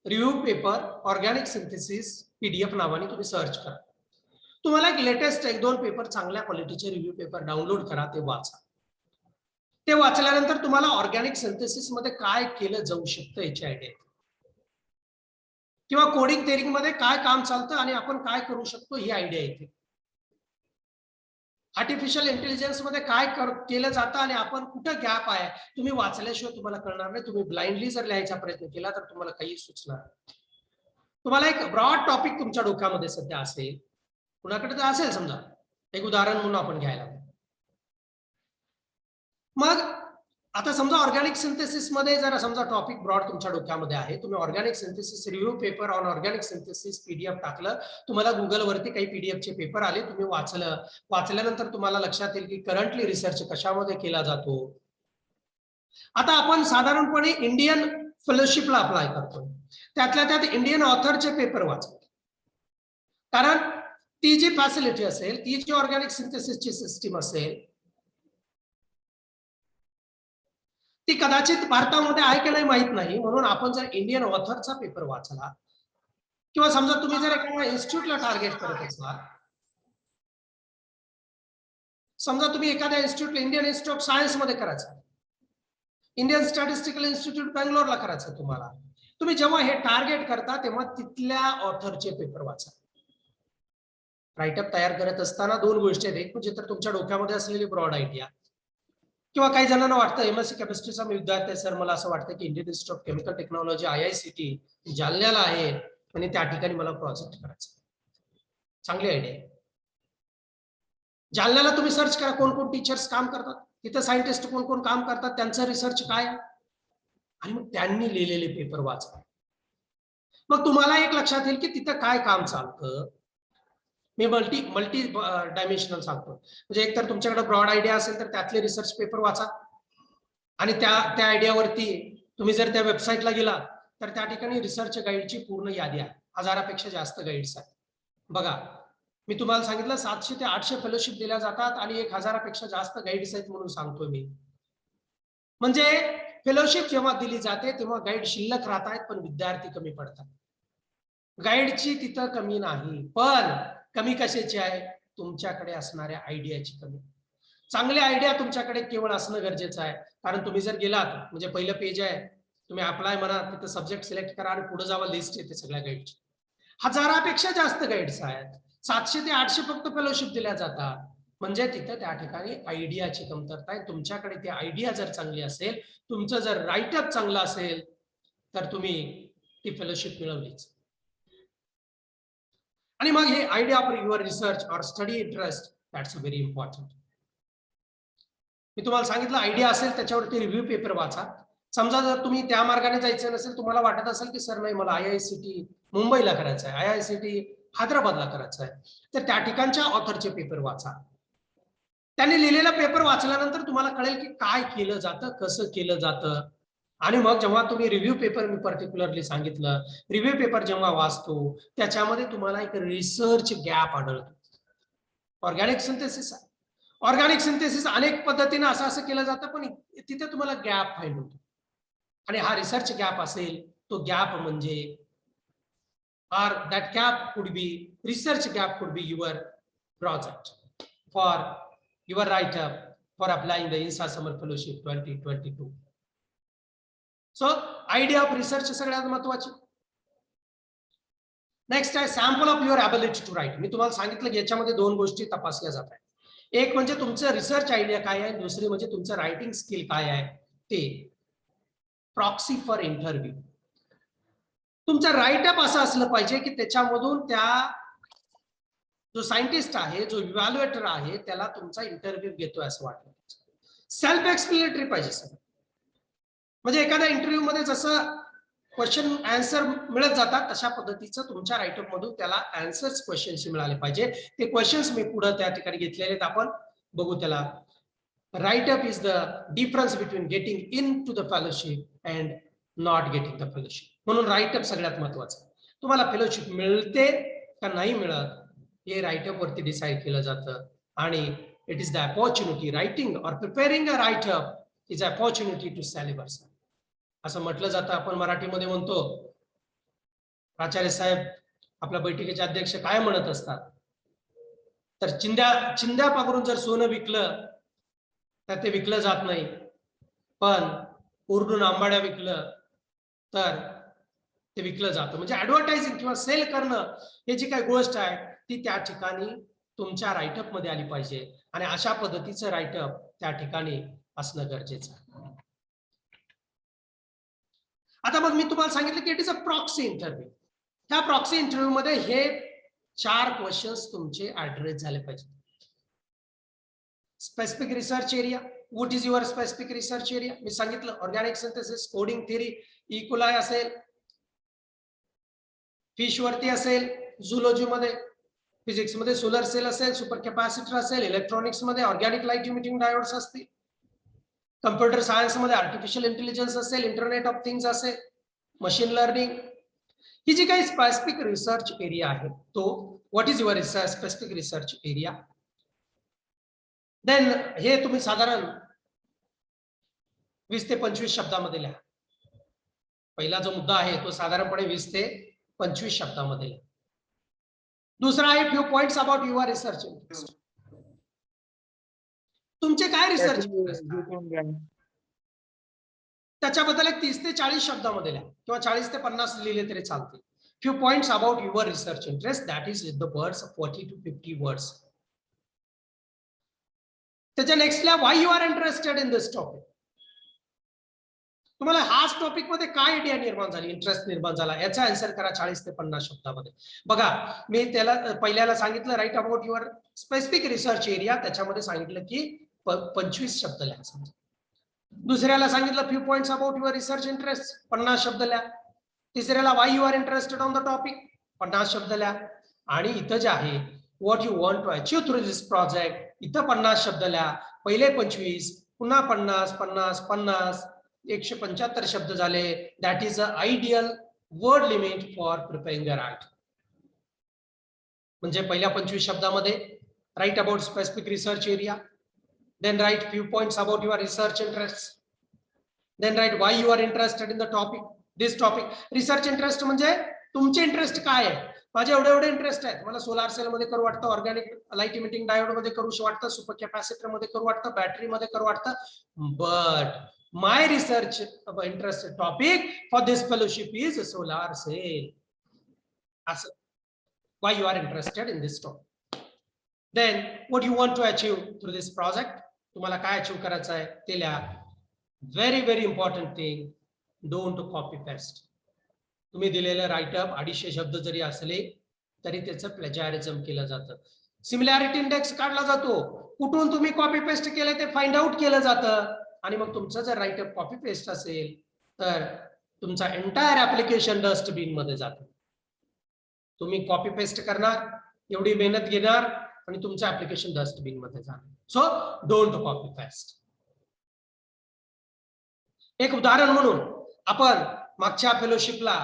review paper organic synthesis PDF नावाने तुम्ही सर्च करा. तुम्हाला एक लेटेस्ट 1-2 पेपर चांगल्या क्वालिटीचे रिव्ह्यू पेपर डाउनलोड करा, ते वाचा. ते वाचल्यानंतर तुम्हाला ऑर्गॅनिक सिंथेसिस मध्ये काय केलं जाऊ शकतं याची आयडिया येते, किंवा कोडिंग थिअरी मध्ये काय काम चालतं आणि आपण काय करू शकतो ही आयडिया येते. आर्टिफिशियल इंटेलिजन्स मध्ये काय केलं जातं आणि आपण कुठं गॅप आहे तुम्ही वाचल्याशिवाय तुम्हाला कळणार नाही. तुम्ही ब्लाइंडली जर लिहायचा प्रयत्न केला तर तुम्हाला काही सुचणार नाही. तुम्हाला एक ब्रॉड टॉपिक तुमच्या डोक्यामध्ये सध्या असेल, कुणाकडे तर असेल, समजा एक उदाहरण म्हणून आपण घ्यायला, मग आता समजा ऑर्गॅनिक सिंथेसिस मध्ये जर समजा टॉपिक ब्रॉड तुमच्या डोक्यामध्ये आहे, तुम्ही organic synthesis review paper on organic synthesis PDF टाकलं, तुम्हाला गुगल वरती काही PDF चे पेपर आले, तुम्ही वाचल्यानंतर तुम्हाला लक्षात येईल की करंटली रिसर्च कशामध्ये केला जातो. आता आपण साधारणपणे इंडियन फेलोशिपला अप्लाय करतो, त्यातल्या त्यात इंडियन ऑथरचे पेपर वाचतो, कारण ती जी फॅसिलिटी असेल, ती जी ऑर्गॅनिक सिंथेसिसची सिस्टीम असेल ती कदाचित भारतामध्ये आहे की नाही माहित नाही. म्हणून आपण जर इंडियन ऑथरचा पेपर वाचला, किंवा समजा तुम्ही जर एखाद्या इन्स्टिट्यूटला टार्गेट करत असाल, समजा तुम्ही एखाद्या institute Indian institute of science मध्ये करायचं, इंडियन स्टॅटिस्टिकल इन्स्टिट्यूट बँगलोरला करायचं, तुम्ही जेव्हा हे टार्गेट करता तेव्हा तिथल्या ऑथरचे पेपर वाचा. राईटअप तयार करत असताना 2 गोष्टी आहेत. एक म्हणजे तर तुमच्या डोक्यामध्ये असलेली ब्रॉड आयडिया, किंवा काही जणांना वाटतं MSc केमिस्ट्रीचा मी विद्यार्थी आहे सर, मला असं वाटतं की Indian institute of chemical technology IICT जालन्याला आहे आणि त्या ठिकाणी मला प्रोजेक्ट करायचा. चांगली आयडिया आहे. जालन्याला तुम्ही सर्च करा कोण कोण टीचर्स काम करतात, तिथं सायंटिस्ट कोण कोण काम करतात, त्यांचं रिसर्च काय, आणि मग त्यांनी लिहिलेले पेपर वाचा. मग तुम्हाला एक लक्षात येईल की तिथं काय काम चालतं. मी मल्टी डायमेन्शनल सांगतो, म्हणजे एक तर तुमच्याकडे ब्रॉड आयडिया असेल तर त्यातले रिसर्च पेपर वाचा, आणि त्या आयडियावरती तुम्ही जर त्या वेबसाईटला गेला तर त्या ठिकाणी रिसर्च गाईडची पूर्ण यादी आहे. 1000पेक्षा जास्त गाईड्स आहेत. बघा मी तुम्हाला सांगितलं 700 ते 800 फेलोशिप दिल्या जातात आणि 1000पेक्षा जास्त गाईड्स आहेत म्हणून सांगतोय मी. म्हणजे फेलोशिप जेव्हा दिली जाते तेव्हा गाईड शिल्लक राहत आहेत, पण विद्यार्थी कमी पडतात. गाईडची तिथं कमी नाही, पण कमी कशाची आहे, तुमच्याकडे असणाऱ्या आयडियाची कमी. चांगली आयडिया तुमच्याकडे केवळ असणं गरजेचं आहे, कारण तुम्ही जर गेलात म्हणजे पहिलं पेज आहे, तुम्ही अप्लाय म्हणा, तिथं सब्जेक्ट सिलेक्ट करा आणि पुढे जावा, लिस्ट येते सगळ्या गाईडची. 1000पेक्षा जास्त गाईड्स आहेत, 700 ते 800 फक्त फेलोशिप दिल्या जातात. म्हणजे तिथं त्या ठिकाणी आयडियाची कमतरता आहे. तुमच्याकडे ती आयडिया जर चांगली असेल, तुमचं जर राईटअप चांगलं असेल तर तुम्ही ती फेलोशिप मिळवलीच. आणि मग हे idea of your research or study interest, that's very important. मी तुम्हाला सांगितलं आयडिया असेल त्याच्यावरती रिव्ह्यू पेपर वाचा. समजा जर तुम्ही त्या मार्गाने जायचं नसेल, तुम्हाला वाटत असेल की सर नाही मला IICT मुंबईला करायचं आहे, IICT हैदराबादला करायचं आहे, तर त्या ठिकाणच्या ऑथरचे पेपर वाचा. त्यांनी लिहिलेला पेपर वाचल्यानंतर तुम्हाला कळेल की काय केलं जातं, कसं केलं जातं. आणि मग जेव्हा तुम्ही रिव्ह्यू पेपर, मी पर्टिक्युलरली सांगितलं, रिव्ह्यू पेपर जेव्हा वाचतो त्याच्यामध्ये तुम्हाला एक रिसर्च गॅप आढळतो. ऑर्गॅनिक सिंथेसिस आहे, ऑर्गॅनिक सिंथेसिस अनेक पद्धतीने असं केलं जातं, पण तिथे तुम्हाला गॅप फाईंड होतो. आणि हा रिसर्च गॅप असेल, तो गॅप म्हणजे or that gap could be research gap could be your project for your write-up for applying the INSA Summer Fellowship 2022. So idea of research सगळ्यात महत्त्वाची. नेक्स्ट आहे sample of your ability to write. मी तुम्हाला सांगितलं की याच्यामध्ये दोन गोष्टी तपासल्या जात आहेत. एक म्हणजे तुमचं रिसर्च आयडिया काय आहे, दुसरी म्हणजे तुमचं रायटिंग स्किल काय आहे ते. Proxy for interview. तुमचं राईटअप असं असलं पाहिजे की त्याच्यामधून त्या जो सायंटिस्ट आहे, जो इव्हॅल्युएटर आहे, त्याला तुमचा इंटरव्ह्यू घेतोय असं वाटलं. सेल्फ एक्सप्लेनेटरी पाहिजे सगळं. म्हणजे एखाद्या इंटरव्ह्यू मध्ये जसं क्वेश्चन आन्सर मिळत जातात तशा पद्धतीचं तुमच्या राईटअप मधून त्याला आन्सर्स क्वेश्चनशी मिळाले पाहिजे. ते क्वेश्चन्स मी पुढे त्या ठिकाणी घेतलेले आहेत, आपण बघू त्याला. Writeup is the difference between getting into the fellowship and not getting the fellowship. म्हणून राईटअप सगळ्यात महत्वाचं. तुम्हाला फेलोशिप मिळते का नाही मिळत हे राईटअप वरती डिसाईड केलं जातं. आणि it is the opportunity writing or preparing a writeup is opportunity to celebrate. असं म्हटलं जातं, आपण मराठीमध्ये म्हणतो. प्राचार्य साहेब आपल्या बैठकीचे अध्यक्ष काय म्हणत असतात, तर चिंध्या पांघरून जर सोनं विकलं तर ते विकलं जात नाही, पण ओरडून आंबाड्या विकलं तर ते विकलं जातं. म्हणजे ऍडव्हर्टायझिंग किंवा सेल करणं हे जी काही गोष्ट आहे ती त्या ठिकाणी तुमच्या राईटअप मध्ये आली पाहिजे. आणि अशा पद्धतीचं राईटअप त्या ठिकाणी असणं गरजेचं आहे. आता मग मी तुम्हाला सांगितलं की it is a proxy interview. त्या प्रॉक्सी इंटरव्ह्यू मध्ये हे 4 क्वेश्चन्स तुमचे ऍड्रेस झाले पाहिजे. Specific research area. What is your specific research area. मी सांगितलं organic synthesis, coding theory, E coli असेल, फिश वरती असेल, झुलॉजी मध्ये, फिजिक्स मध्ये सोलर सेल असेल, सुपर कॅपॅसिटर असेल, इलेक्ट्रॉनिक्स मध्ये ऑर्गॅनिक लाईट इमिटिंग डायोड्स असतील, कम्प्युटर सायन्स मध्ये आर्टिफिशियल इंटेलिजन्स असेल, इंटरनेट ऑफ थिंग्स असेल, मशीन लर्निंग. ही जी काही स्पेसिफिक रिसर्च एरिया आहे तो what is your specific research area. Then हे तुम्ही साधारण 20 ते 25 शब्दामध्ये लिहा. पहिला जो मुद्दा आहे तो साधारणपणे 20 ते 25 शब्दामध्ये लिहा. दुसरा आहे few points about your research interest. तुमचे काय रिसर्च त्याच्याबद्दल 30 ते 40 शब्दामध्ये लिहा किंवा 40 ते 50 लिहिले तरी चालते. Few points about your research interest, that is the words 40 to 50 words. त्याच्या नेक्स्टला why you are interested in this topic. तुम्हाला हाच टॉपिक मध्ये काय आयडिया निर्माण झाली, इंटरेस्ट निर्माण झाला, याचा आन्सर करा 40 ते 50 शब्दामध्ये. बघा मी त्याला पहिल्याला सांगितलं write about your specific research area, त्याच्यामध्ये सांगितलं की 25 शब्द लिहा समजा. दुसऱ्याला सांगितलं few points about your research interest, 50 शब्द लिहा. तिसऱ्याला why you are interested on the topic, 50 शब्द लिहा. आणि इथं जे आहे what you want to achieve through this project, इथं 50 शब्द लिहा. पहिले 25, पुन्हा 50, 50, 50, 175 शब्द झाले. That is a ideal word limit for preparing a write. म्हणजे पहिल्या 25 शब्दामध्ये write about specific research area, then write few points about your research interests, then write why you are interested in the topic, this topic. Research interest म्हणजे तुमचे interest काय आहे. माझे एवढे interest आहेत, मला सोलार सेल मध्ये करू वाटतं, ऑर्गॅनिक लाईट इमिटिंग डायोड मध्ये करू वाटतं, सुपर कॅपॅसिटर मध्ये करू वाटतं, बॅटरी मध्ये करू वाटतं. But my research interest topic for this fellowship is solar cell. असं why you are interested in this topic. Then what you want to achieve through this project. तुम्हाला काय अचीव करायचं आहे ते लिहा. Very important thing, don't copy paste. तुम्ही दिलेलं write-up 250 शब्द जरी असले तरी त्याचं प्लॅजियारिझम केलं जातं. सिमिलॅरिटी इंडेक्स काढला जातो, कुठून तुम्ही कॉपी पेस्ट केलं ते फाइंड आउट केलं जातं. आणि मग तुमचं जर राईटअप कॉपी पेस्ट असेल तर तुमचा एंटायर ऍप्लिकेशन डस्टबिन मध्ये जातो. तुम्ही कॉपी पेस्ट करणार, एवढी मेहनत घेणार आणि तुमचं ऍप्लिकेशन डस्टबिन मध्ये जाणार. So don't copy paste. एक उदाहरण म्हणून आपण मागच्या फेलोशिपला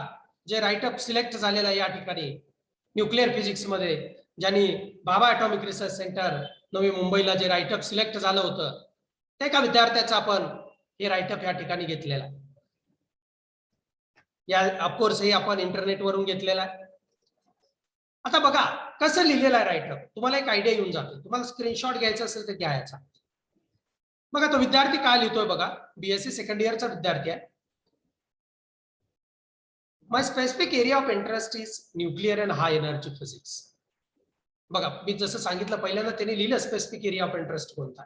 जे राईटअप सिलेक्ट झालेलं आहे या ठिकाणी न्यूक्लिअर फिजिक्स मध्ये, ज्यांनी भाभा ॲटॉमिक रिसर्च सेंटर नवी मुंबईला जे राईटअप सिलेक्ट झालं होतं ते एका विद्यार्थ्याचं आपण हे राईटअप या ठिकाणी घेतलेलं आहे. या ऑफकोर्स हे आपण इंटरनेटवरून घेतलेलं आहे. आता बघा कसं लिहिलेलं आहे राईटअप, तुम्हाला एक आयडिया येऊन जातो. तुम्हाला स्क्रीनशॉट घ्यायचा असेल तर घ्यायचा. बघा तो विद्यार्थी काय लिहितोय बघा, बीएससी सेकंड इयरचा विद्यार्थी आहे. My specific area of interest is nuclear and high energy physics. बघा मी जसं सांगितलं पहिल्यांदा त्यांनी लिहिलं स्पेसिफिक एरिया ऑफ इंटरेस्ट कोणता.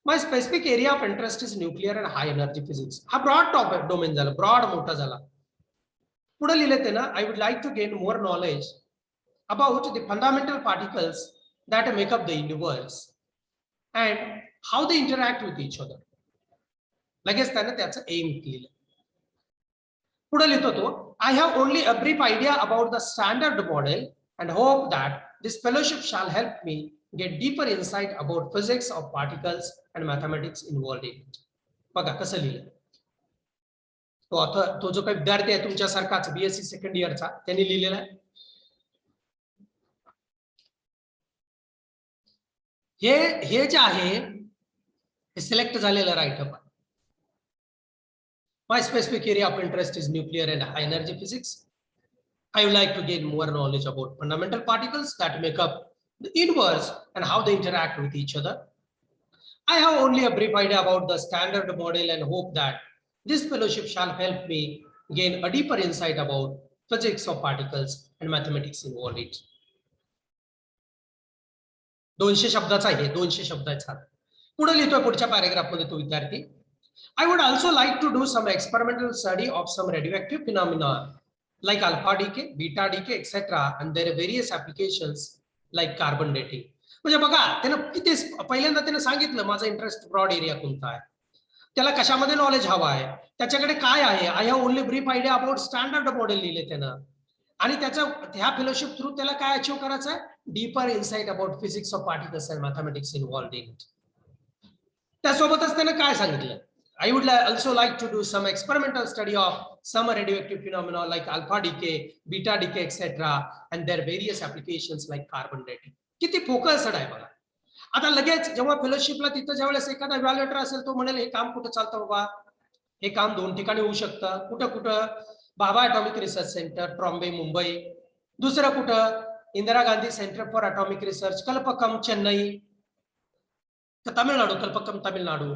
My specific area of interest is nuclear and high energy physics. हा ब्रॉड टॉपिक डोमेन झाला, ब्रॉड मोठा झाला. पुढे लिहिले ते ना, I would like to gain more knowledge about the fundamental particles that make up the universe and how they interact with each other. लगेच त्याने त्याचं एम लिहिलं. पुढे लिहितो तो, I have only a brief idea about the standard model and hope that this fellowship shall help me get deeper insight about physics of particles and mathematics involved in it. बघा कसं लिहिलं. तो जो काही विद्यार्थी आहे तुमच्यासारखाच बीएससी सेकंड इयरचा त्यांनी लिहिलेला आहे. हे जे आहे हे सिलेक्ट झालेलं write-up. My specific area of interest is nuclear and high energy physics. I would like to gain more knowledge about fundamental particles that make up the universe and how they interact with each other. I have only a brief idea about the standard model and hope that this fellowship shall help me gain a deeper insight about physics of particles and mathematics involved in it. 200 शब्दाचा आहे, 200 शब्दाचा. पुढे लिहितोय पुढच्या paragraph मध्ये तो विद्यार्थी, I would also like to do some experimental study of some radioactive phenomena like alpha decay, beta decay etcetera and their various applications like carbon dating. म्हणजे बघा त्यानं किती पहिल्यांदा त्यानं सांगितलं माझा इंटरेस्ट ब्रॉड एरिया कोणता आहे, त्याला कशामध्ये नॉलेज हवा आहे, त्याच्याकडे काय आहे. I have only brief idea about standard model लिहिले त्यानं. आणि त्याच्या ह्या फेलोशिप थ्रू त्याला काय अचीव्ह करायचं आहे, deeper insight about physics of particles and mathematics involved in it. त्यासोबतच त्यानं काय सांगितलं, I would also like to do some experimental study of some radioactive phenomena like alpha decay, beta decay etcetera and their various applications like carbon dating. किती focused आहे बघा. आता लगेच जेव्हा फेलोशिपला तिथं ज्यावेळेस एखादा इव्हॅल्युएटर असेल तो म्हणेल हे काम कुठं चालतं बाबा, हे काम 2 ठिकाणी होऊ शकतं. कुठं कुठं, Bhabha atomic research centre Trombay Mumbai, दुसरं कुठं Indira Gandhi centre for atomic research Kalpakkam Chennai, Tamil Nadu Kalpakkam Tamil Nadu.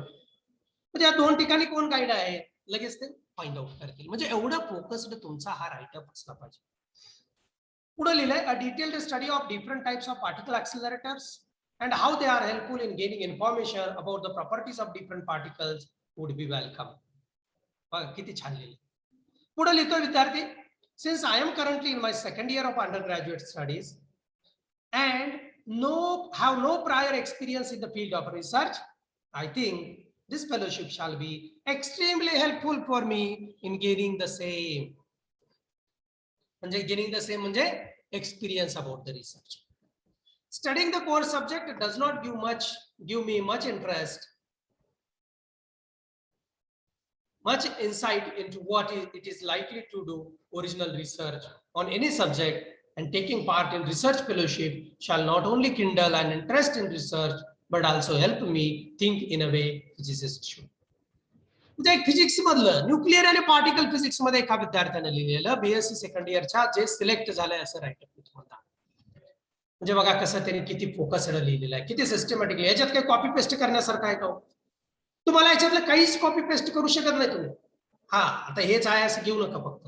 म्हणजे या 2 ठिकाणी कोण गाईड आहे लगेच ते फाइंड आउट करतील. म्हणजे एवढं फोकस्ड तुमचा हा राईटअप असला पाहिजे. पुढे लिहिलंय, a detailed study of different types of particle accelerators and how they are helpful in gaining information about the properties of different particles would be welcome. बघा किती छान लिहिलं. पुढे लिहितोय विद्यार्थी, since I am currently in my second year of undergraduate studies and have no prior experience in the field of research, I think this fellowship shall be extremely helpful for me in gaining the same. म्हणजे gaining the same म्हणजे experience about the research. Studying the core subject does not give me much interest, much insight into what it is likely to do original research on any subject, and taking part in research fellowship shall not only kindle an interest in research but also help me think in a way physicists should. म्हणजे physics मधलं nuclear आणि particle physics मध्ये एका विद्यार्थ्याने लिहिलेलं BSc second इयरच्या जे select झालंय असं राईटअप म्हणतात. म्हणजे बघा कसं त्यांनी किती फोकस्ड लिहिलेलं आहे, किती सिस्टमॅटिकली. याच्यात काही कॉपी पेस्ट करण्यासारखं आहे का? तुम्हाला याच्यातलं काहीच कॉपी पेस्ट करू शकत नाही तुम्ही. हा आता हेच आहे असं घेऊ नका, फक्त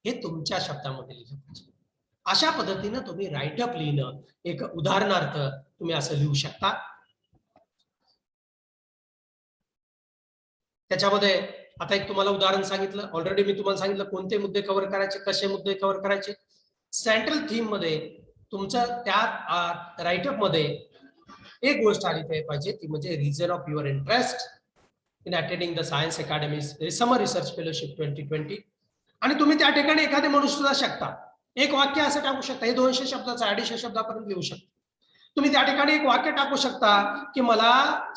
हे तुमच्या शब्दामध्ये लिहिलं पाहिजे. अशा पद्धतीनं तुम्ही राईटअप लिहिणं, एक उदाहरणार्थ तुम्ही असं लिहू शकता. त्याच्यामध्ये आता एक तुम्हाला उदाहरण सांगितलं, ऑलरेडी मी तुम्हाला सांगितलं कोणते मुद्दे कव्हर करायचे, कसे मुद्दे कव्हर करायचे. सेंट्रल थीम मध्ये तुमच्या त्या राईटअप मध्ये एक गोष्ट आली पाहिजे, ती म्हणजे reason of your interest in attending the science academy summer research fellowship 2020. आणि तुम्ही त्या ठिकाणी एखादे म्हणू सुद्धा शकता, एक वाक्य असं टाकू शकता, हे 200 शब्दाचं 250 शब्दापर्यंत लिहू शकता. तुम्ही त्या ठिकाणी एक वाक्य टाकू शकता की मला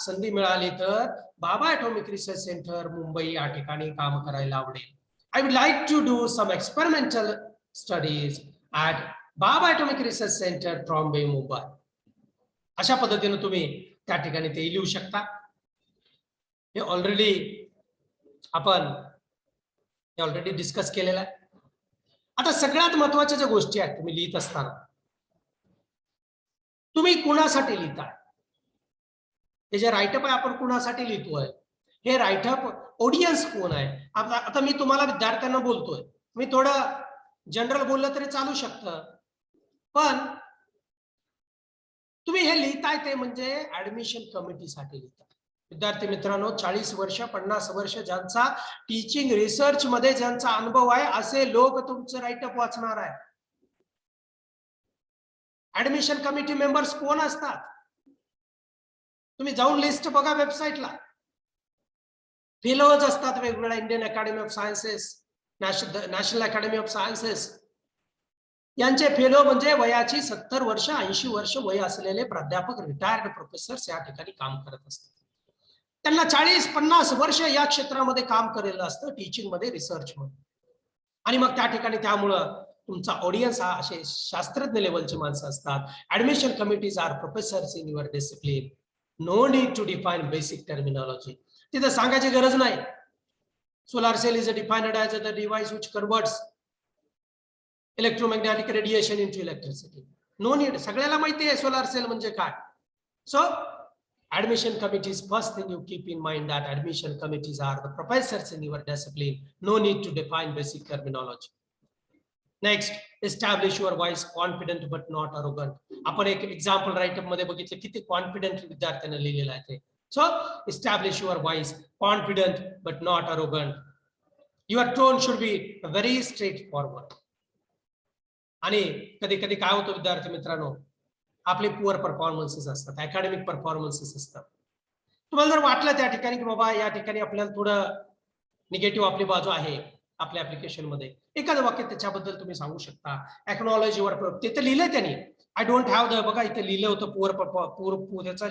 संधी मिळाली तर बाबा ॲटॉमिक रिसर्च सेंटर मुंबई या ठिकाणी काम करायला आवडेल. I would like to do some experimental studies at Baba Atomic Research Center, Trombay, Mumbai. अशा पद्धतीने तुम्ही त्या ठिकाणी ते लिहू शकता. हे ऑलरेडी डिस्कस केलेलं आहे. आता सगळ्यात महत्वाच्या ज्या गोष्टी आहेत तुम्ही लिहित असताना, तुम्ही कुणासाठी लिहिताय, हे जे राईटअप आहे आपण कुणासाठी लिहितोय, हे राईटअप ऑडियन्स कोण आहे. आता मी तुम्हाला विद्यार्थ्यांना बोलतोय, मी थोडं जनरल बोललं तरी चालू शकतं, पण तुम्ही हे लिहिताय ते म्हणजे ऍडमिशन कमिटीसाठी लिहिताय. विद्यार्थी मित्रांनो, 40 वर्ष 50 वर्ष ज्यांचा टीचिंग रिसर्च मध्ये ज्यांचा अनुभव आहे असे लोक तुमचं राईटअप वाचणार आहे. ऍडमिशन कमिटी मेंबर्स कोण असतात, तुम्ही जाऊन लिस्ट बघा वेबसाईटला. फेलोज असतात वेगवेगळ्या, Indian academy of sciences, national academy of sciences, यांचे फेलो म्हणजे वयाची 70 वर्ष 80 वर्ष वय असलेले प्राध्यापक, रिटायर्ड प्रोफेसर्स या ठिकाणी काम करत असतात. त्यांना 40-50 वर्ष या क्षेत्रामध्ये काम केलेलं असतं, टीचिंग मध्ये, रिसर्च मध्ये. आणि मग त्या ठिकाणी त्यामुळं तुमचा ऑडियन्स हा असे शास्त्रज्ञ लेवलची माणसं असतात. Admission committees are professors in your discipline. No need to define basic terminology. तिथं सांगायची गरज नाही. Solar cell is defined as the device which converts electromagnetic radiation into electricity. No need. सगळ्याला माहिती आहे सोलार सेल म्हणजे काय. So admission committees, first thing you keep in mind that admission committees are the professors in your discipline. No need to define basic terminology. Next, establish your voice confident but not arrogant. आपण एक example write-up मध्ये बघितलं किती confident विद्यार्थ्यांना लिहिलेलं आहे ते. So establish your voice confident but not arrogant. Your tone should be very straightforward. आणि कधी कधी काय होतं विद्यार्थी मित्रांनो, आपले पुअर परफॉर्मन्सेस असतात, अकॅडमिक परफॉर्मन्सेस असतात. तुम्हाला जर वाटलं त्या ठिकाणी की बाबा या ठिकाणी आपल्याला थोडं निगेटिव्ह आपली बाजू आहे आपल्या ऍप्लिकेशन मध्ये, एखादं वाक्य त्याच्याबद्दल तुम्ही सांगू शकता. एक्नॉलॉजी युअर, ते तर लिहिलंय त्यांनी. आय डोंट हॅव द, बघा इथे लिहिलं होतं पुअर, त्याचा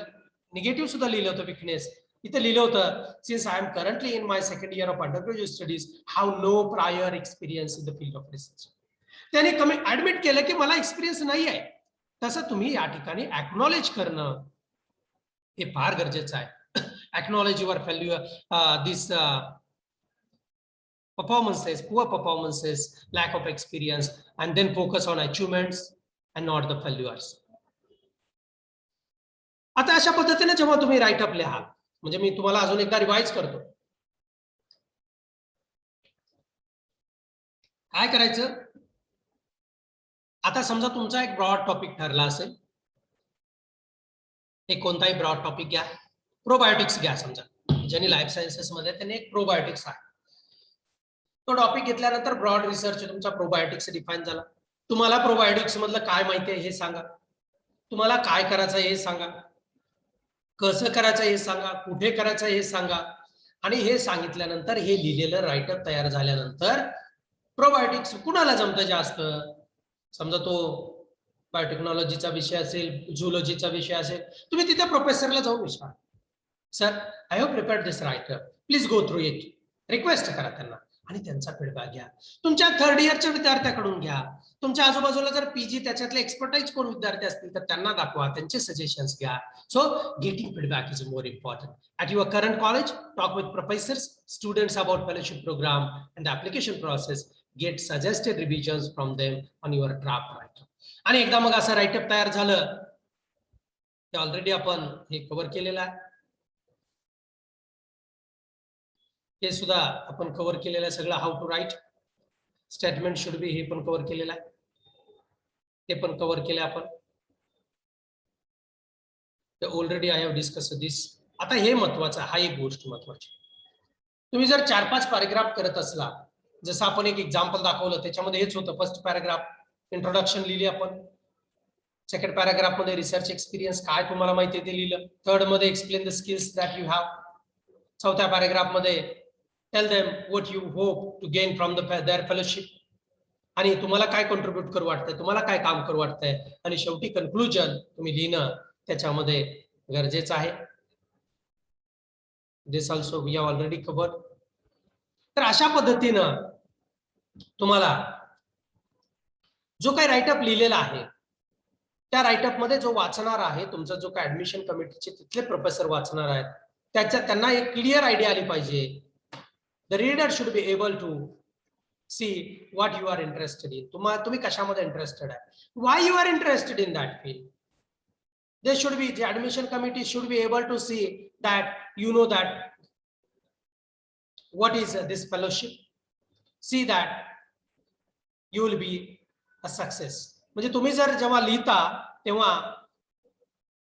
निगेटिव्ह सुद्धा लिहिलं होतं, विकनेस. इथे लिहिलं होतं, since I am currently in my second year of undergraduate studies, have no prior experience in the field of research. त्यांनी कमी ऍडमिट केलं की मला एक्सपिरियन्स नाही आहे. तसं तुम्ही या ठिकाणी एक्नॉलेज करणं हे फार गरजेचं आहे. Acknowledge your failure, this performances, poor performances, lack of experience, and then focus on achievements and not the failures. आता अशा पद्धतीने जेव्हा तुम्ही राईटअप लिहा, म्हणजे मी तुम्हाला अजून एकदा रिवाइज करतो. काय करायचं, आता समजा तुमचा एक ब्रॉड टॉपिक ठरला असेल, एक कोणताही ब्रॉड टॉपिक घ्या, प्रोबायोटिक्स घ्या. समजा ज्यांनी लाईफ सायन्सेस मध्ये त्यांनी एक प्रोबायोटिक्स आहे, तो टॉपिक घेतल्यानंतर ब्रॉड रिसर्च तुमचा प्रोबायोटिक्स डिफाईन झाला. तुम्हाला प्रोबायोटिक्स मधलं काय माहिती आहे हे सांगा, तुम्हाला काय करायचं हे सांगा, कसं करायचं हे सांगा, कुठे करायचं हे सांगा. आणि हे सांगितल्यानंतर हे लिहिलेलं राईटअप तयार झाल्यानंतर प्रोबायोटिक्स कुणाला जमतं जास्त, समजा तो बायोटेक्नॉलॉजीचा विषय असेल, झुलॉजीचा विषय असेल, तुम्ही तिथे प्रोफेसरला जाऊन विचारा, sir I have prepared this write-up, please go through it. Request करा त्यांना आणि त्यांचा फीडबॅक घ्या. तुमच्या थर्ड इयरच्या विद्यार्थ्याकडून घ्या. तुमच्या आजूबाजूला जर पीजी त्याच्यातले एक्सपर्टाईज कोण विद्यार्थी असतील तर त्यांना दाखवा, त्यांचे सजेशन्स घ्या. So getting feedback is more important. At your current college, talk with professors, students about fellowship program and the application process. Get suggested revisions from them on your draft writeup. आणि एकदा मग असं write-up तयार झालं ते already आपण हे cover केलेलं आहे, हे सुद्धा आपण कव्हर केलेलं आहे सगळं. How to write statement should be, हे पण कव्हर केलेलं आहे, ते पण कव्हर केलं आपण. ऑलरेडी आय हॅव डिस्कस दिस. आता हे महत्वाचं, हा एक गोष्ट महत्वाची. तुम्ही जर 4-5 पॅराग्राफ करत असला, जसं आपण एक एक्झाम्पल दाखवलं त्याच्यामध्ये हेच होतं. फर्स्ट पॅराग्राफ इंट्रोडक्शन लिहिली आपण, सेकंड पॅराग्राफ मध्ये रिसर्च एक्सपिरियन्स काय तुम्हाला माहिती आहे ते लिहिलं, थर्ड मध्ये explain the skills that you have, चौथ्या पॅराग्राफ मध्ये tell them what you hope to gain from their fellowship, आणि तुम्हाला काय कॉन्ट्रीब्युट करू वाटतंय, तुम्हाला काय काम करू वाटतंय, आणि शेवटी कन्क्लुजन तुम्ही लिहिणं त्याच्यामध्ये गरजेचं आहे. This also we have already covered. तर अशा पद्धतीनं तुम्हाला जो काही राईटअप लिहिलेला आहे त्या राईटअप मध्ये जो वाचणार आहे, तुमचा जो काय ऍडमिशन कमिटीचे तिथले प्रोफेसर वाचणार आहेत, त्यांना एक क्लिअर आयडिया आली पाहिजे. The reader should be able to see what you are interested in. तुम्ही कशामध्ये इंटरेस्टेड आहे, why you are interested in that field. They should be, the admission committee should be able to see that you know that what is this fellowship, see that you will be a success. म्हणजे तुम्ही जर जेव्हा लिहिता तेव्हा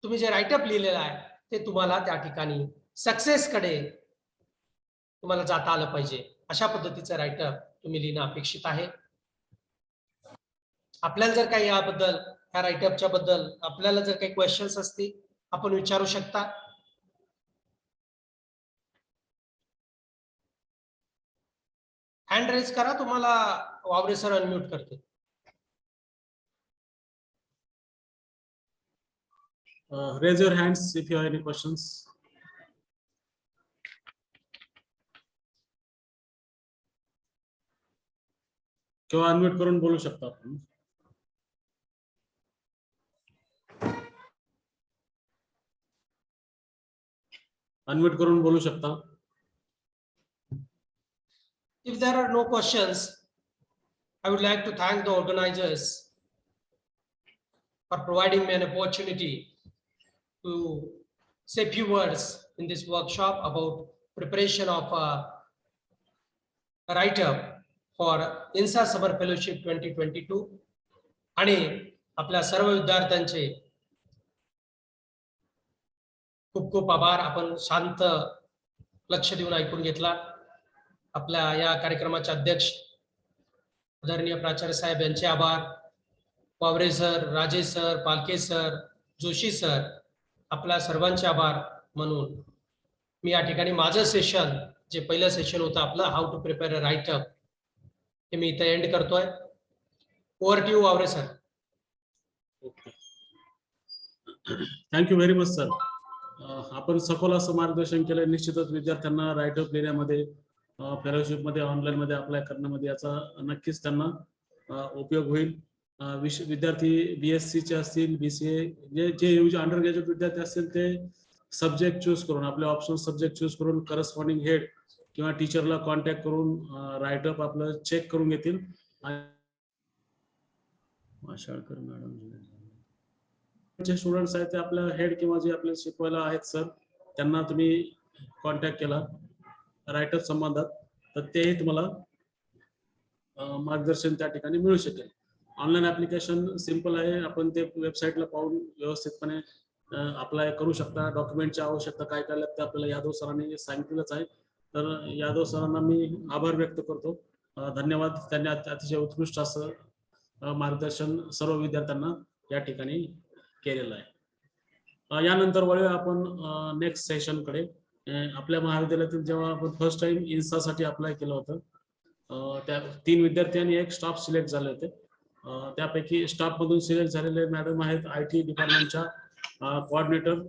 तुम्ही जे write-up लिहिलेलं आहे ते तुम्हाला त्या ठिकाणी सक्सेस कडे तुम्हाला जाता आलं पाहिजे. अशा पद्धतीचं राईटअप तुम्ही लिहिणं अपेक्षित आहे. आपल्याला जर काही याबद्दल, ह्या राईटअपच्या बद्दल आपल्याला जर काही क्वेश्चन्स असतील आपण विचारू शकता. हँड रेज करा, तुम्हाला वावरे सर अनम्यूट करते. Raise your hands if you have any questions. किंवा अनम्यूट करून बोलू शकता आपण. अनम्यूट करून बोलू शकता. If there are no questions, I would like to thank the organizers for providing me an opportunity to say few words in this workshop about preparation of a write-up for INSA Summer Fellowship 2022. आणि आपल्या सर्व विद्यार्थ्यांचे खूप खूप आभार. आपण शांत लक्ष देऊन ऐकून घेतला. आपल्या या कार्यक्रमाचे अध्यक्ष आदरणीय प्राचार्य साहेब यांचे आभार. वावरे सर, राजे सर, पालके सर, जोशी सर, आपल्या सर्वांचे आभार म्हणून मी या ठिकाणी माझं सेशन, जे पहिलं सेशन होतं आपलं how to prepare a writeup, हे मी इथे एंड करतोय. Over to you Waware sir. Thank you very much sir. आपण सखोल असं मार्गदर्शन केलं. निश्चितच विद्यार्थ्यांना राईटअप लिहिण्यामध्ये, फेलोशिप मध्ये, ऑनलाईन मध्ये अप्लाय करण्यामध्ये याचा नक्कीच त्यांना उपयोग होईल. विद्यार्थी BSc चे असतील, BCA जे अंडर ग्रॅज्युएट विद्यार्थी असतील ते सब्जेक्ट चूज करून, आपले ऑप्शनल सब्जेक्ट चूज करून करस्पॉन्डिंग हेड किंवा टीचरला कॉन्टॅक्ट करून राईटअप आपलं चेक करून घेतील. माशाळकर मॅडम जे स्टुडंट्स आहेत ते आपल्या हेड किंवा जे आपल्याला शिकवायला आहेत सर, त्यांना तुम्ही कॉन्टॅक्ट केला राईटअप संबंधात तर तेही तुम्हाला मार्गदर्शन त्या ठिकाणी मिळू शकेल. ऑनलाईन ऍप्लिकेशन सिंपल आहे. आपण ते वेबसाईटला पाहून व्यवस्थितपणे अप्लाय करू शकता. डॉक्युमेंटची आवश्यकता काय काय लागतं आपल्याला यादव सरांनी सांगितलंच आहे. तर यादव सरांना मी आभार व्यक्त करतो. धन्यवाद. त्यांनी अतिशय उत्कृष्ट असं मार्गदर्शन सर्व विद्यार्थ्यांना या ठिकाणी केलेलं आहे. यानंतर वळूया आपण नेक्स्ट सेशन कडे. आपल्या महाविद्यालयातील जेव्हा आपण फर्स्ट टाइम इन्सा साठी अप्लाय केलं होतं, त्या 3 विद्यार्थी आणि 1 स्टाफ सिलेक्ट झाले होते. त्यापैकी स्टाफ मधून सिलेक्ट झालेले मॅडम आहेत IT डिपार्टमेंटच्या कोऑर्डिनेटर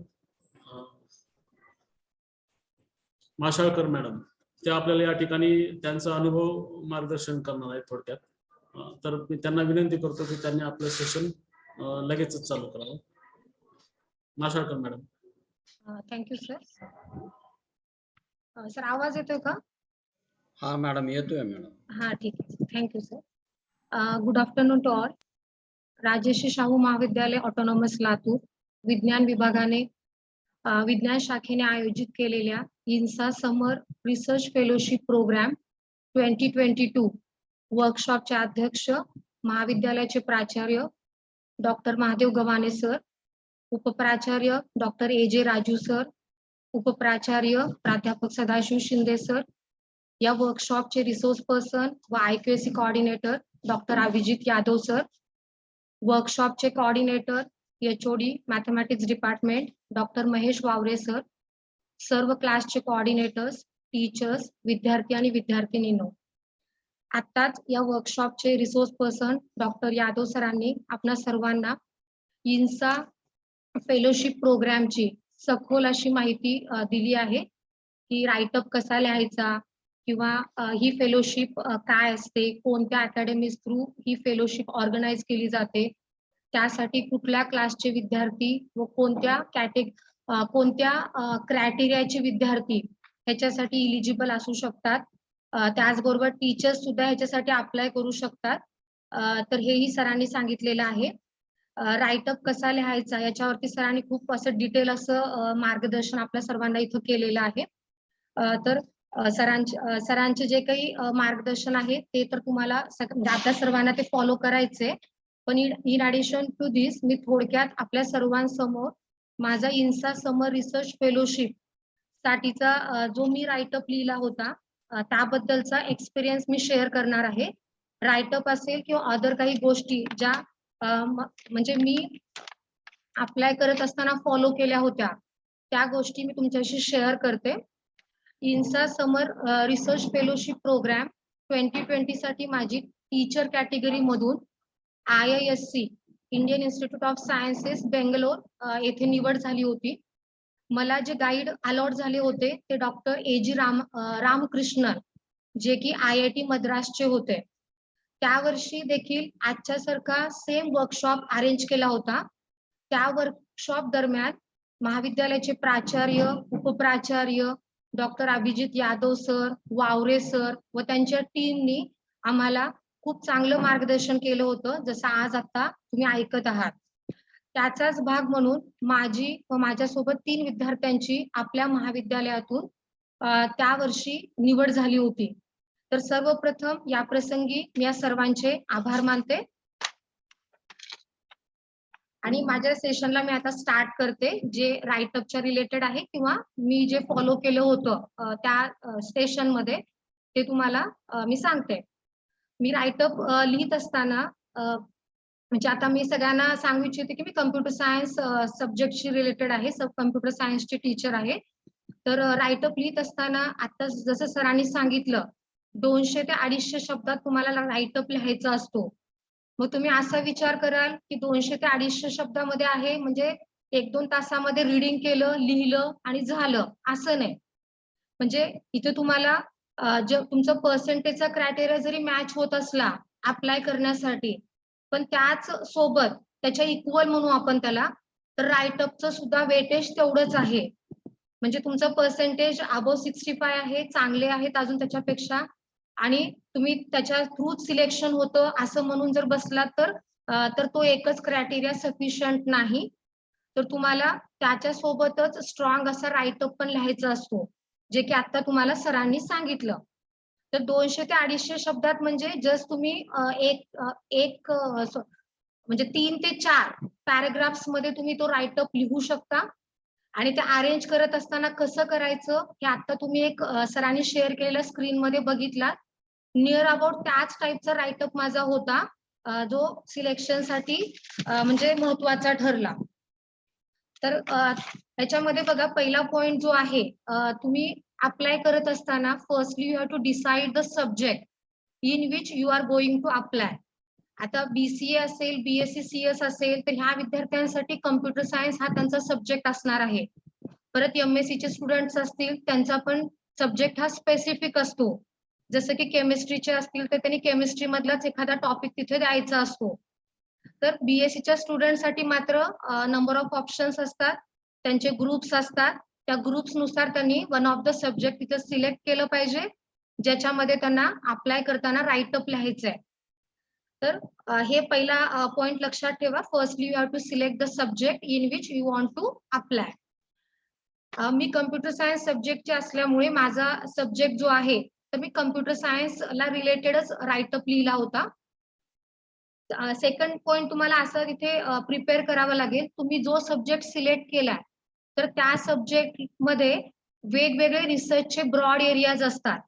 माशाळकर मॅडम. ते आपल्याला या ठिकाणी त्यांचा अनुभव मार्गदर्शन करणार आहेत थोडक्यात. तर मी त्यांना विनंती करतो की त्यांनी आपलं सेशन लगेचच चालू करावं. Mashalkar madam. Thank you sir. Sir आवाज येतोय का? हा मॅडम येतोय मॅडम. हा ठीक आहे. Thank you sir. Good afternoon to all. Rajarshi Shahu महाविद्यालय ऑटोनॉमस लातूर विज्ञान विभागाने विज्ञान शाखेने आयोजित केलेल्या INSA summer research fellowship programme 2022 वर्कशॉपचे अध्यक्ष महाविद्यालयाचे प्राचार्य डॉक्टर महादेव गव्हाणे सर, उपप्राचार्य डॉक्टर AJ राजू सर, उपप्राचार्य प्राध्यापक सदाशिव शिंदे सर, या वर्कशॉपचे रिसोर्स पर्सन व IQAC coordinator doctor Abhijit Yadav sir, वर्कशॉपचे coordinator HOD mathematics department doctor Mahesh Wavare sir, सर्व क्लासचे कोऑर्डिनेटर्स, टीचर्स, विद्यार्थी आणि विद्यार्थिनींनो. आत्ताच या वर्कशॉपचे रिसोर्स पर्सन डॉक्टर यादव सरांनी आपणा सर्वांना इन्सा फेलोशिप प्रोग्रामची सखोल अशी माहिती दिली आहे की राईटअप कसा लिहायचा किंवा ही फेलोशिप काय असते, कोणत्या अकॅडमीज थ्रू ही फेलोशिप ऑर्गनाइज केली जाते, त्यासाठी कुठल्या क्लासचे विद्यार्थी व कोणत्या क्रायटेरियाचे विद्यार्थी ह्याच्यासाठी इलिजिबल असू शकतात. त्याचबरोबर टीचर्स सुद्धा ह्याच्यासाठी अप्लाय करू शकतात. तर हेही सरांनी सांगितलेलं आहे. राईटअप कसा लिहायचा याच्यावरती सरांनी खूप असं डिटेल असं मार्गदर्शन आपल्या सर्वांना इथं केलेलं आहे. तर सरांचे जे काही मार्गदर्शन आहे ते तर तुम्हाला म्हणजे आपल्या सर्वांना ते फॉलो करायचे. पण इन ॲडिशन टू दिस मी थोडक्यात आपल्या सर्वांसमोर माझा इन्सा समर रिसर्च फेलोशिप साठीचा जो मी राईटअप लिहिला होता त्याबद्दलचा एक्सपिरियन्स मी शेअर करणार आहे. राईटअप असेल किंवा अदर काही गोष्टी ज्या म्हणजे मी अप्लाय करत असताना फॉलो केल्या होत्या त्या गोष्टी मी तुमच्याशी शेअर करते. इन्सा समर रिसर्च फेलोशिप प्रोग्राम 2020 साठी माझी टीचर कॅटेगरी मधून IISc Indian institute of sciences Bangalore येथे निवड झाली होती. मला जे गाईड अलॉट झाले होते ते डॉक्टर AG रामकृष्णन जे की IIT मद्रासचे होते. त्या वर्षी देखील आजच्या सारखा सेम वर्कशॉप अरेंज केला होता. त्या वर्कशॉप दरम्यान महाविद्यालयाचे प्राचार्य, उपप्राचार्य डॉक्टर अभिजित यादव सर, वावरे सर व त्यांच्या टीमनी आम्हाला खूप चांगलं मार्गदर्शन केलं होतं, जसं आज आता तुम्ही ऐकत आहात. त्याचाच भाग म्हणून माझी व माझ्यासोबत 3 विद्यार्थ्यांची आपल्या महाविद्यालयातून त्या वर्षी निवड झाली होती. तर सर्वप्रथम या प्रसंगी मी या सर्वांचे आभार मानते आणि माझ्या सेशनला मी आता स्टार्ट करते जे राईटअपच्या रिलेटेड आहे किंवा मी जे फॉलो केलं होतं त्या सेशन मध्ये ते तुम्हाला मी सांगते. मी राईटअप लिहित असताना म्हणजे आता मी सगळ्यांना सांगू इच्छिते की मी कम्प्युटर सायन्स सब्जेक्टशी रिलेटेड आहे, कम्प्युटर सायन्सची टीचर आहे. तर राईटअप लिहित असताना आता जसं सरांनी सांगितलं 200 ते 250 शब्दात तुम्हाला राईटअप लिहायचा असतो. मग तुम्ही असा विचार कराल की 200 ते 250 शब्दामध्ये आहे म्हणजे 1-2 तासामध्ये रीडिंग केलं, लिहिलं आणि झालं असं नाही. म्हणजे इथे तुम्हाला जे तुमचं पर्सेंटेजचा क्रायटेरिया जरी मॅच होत असला अप्लाय करण्यासाठी, पण त्याच सोबत त्याच्या इक्वल म्हणू आपण त्याला, तर राईटअपचं सुद्धा वेटेज तेवढंच आहे. म्हणजे तुमचं पर्सेंटेज अबोव 65 आहे, चांगले आहेत अजून त्याच्यापेक्षा, आणि तुम्ही त्याच्या थ्रूच सिलेक्शन होतं असं म्हणून जर बसलात तर तो एकच क्रायटेरिया सफिशियंट नाही. तर तुम्हाला त्याच्या सोबतच स्ट्रॉंग असा राईटअप पण लिहायचा असतो, जे की आता तुम्हाला सरांनी सांगितलं. तर 200 ते 250 शब्दात म्हणजे जस्ट तुम्ही म्हणजे 3 ते 4 पॅराग्राफ्स मध्ये तुम्ही तो राईटअप लिहू शकता. आणि ते अरेंज करत असताना कसं करायचं हे आता तुम्ही एक सरांनी शेअर केलेल्या स्क्रीन मध्ये बघितला. नियर अबाउट त्याच टाईपचा राईटअप माझा होता जो सिलेक्शन साठी म्हणजे महत्वाचा ठरला. तर त्याच्यामध्ये बघा पहिला पॉइंट जो आहे, तुम्ही अप्लाय करत असताना firstly you have to decide the subject in which you are going to apply. आता BCA असेल, BSc CS असेल तर ह्या विद्यार्थ्यांसाठी कम्प्युटर सायन्स हा त्यांचा सब्जेक्ट असणार आहे. परत MSc चे स्टुडंट्स असतील त्यांचा पण सब्जेक्ट हा स्पेसिफिक असतो. जसं की केमिस्ट्रीचे असतील तर त्यांनी केमिस्ट्री मधलाच एखादा टॉपिक तिथे द्यायचा असतो. तर BSc च्या स्टुडंटसाठी मात्र नंबर ऑफ ऑप्शन्स असतात, त्यांचे ग्रुप्स असतात. त्या ग्रुप्स नुसार त्यांनी वन ऑफ द सब्जेक्ट तिथे सिलेक्ट केलं पाहिजे ज्याच्यामध्ये त्यांना अप्लाय करताना राईटअप लिहायचं आहे. तर हे पहिला पॉइंट लक्षात ठेवा. Firstly you have to select the subject in which you want to apply. मी कम्प्युटर सायन्स सब्जेक्टचे असल्यामुळे माझा सब्जेक्ट जो आहे तर मी कम्प्युटर सायन्सला रिलेटेडच राईटअप लिहिला होता. सेकंड पॉइंट तुम्हाला असं तिथे प्रिपेअर करावं लागेल, तुम्ही जो सब्जेक्ट सिलेक्ट केलाय तर त्या सब्जेक्ट मध्ये वेगवेगळे रिसर्चचे ब्रॉड एरियाज असतात.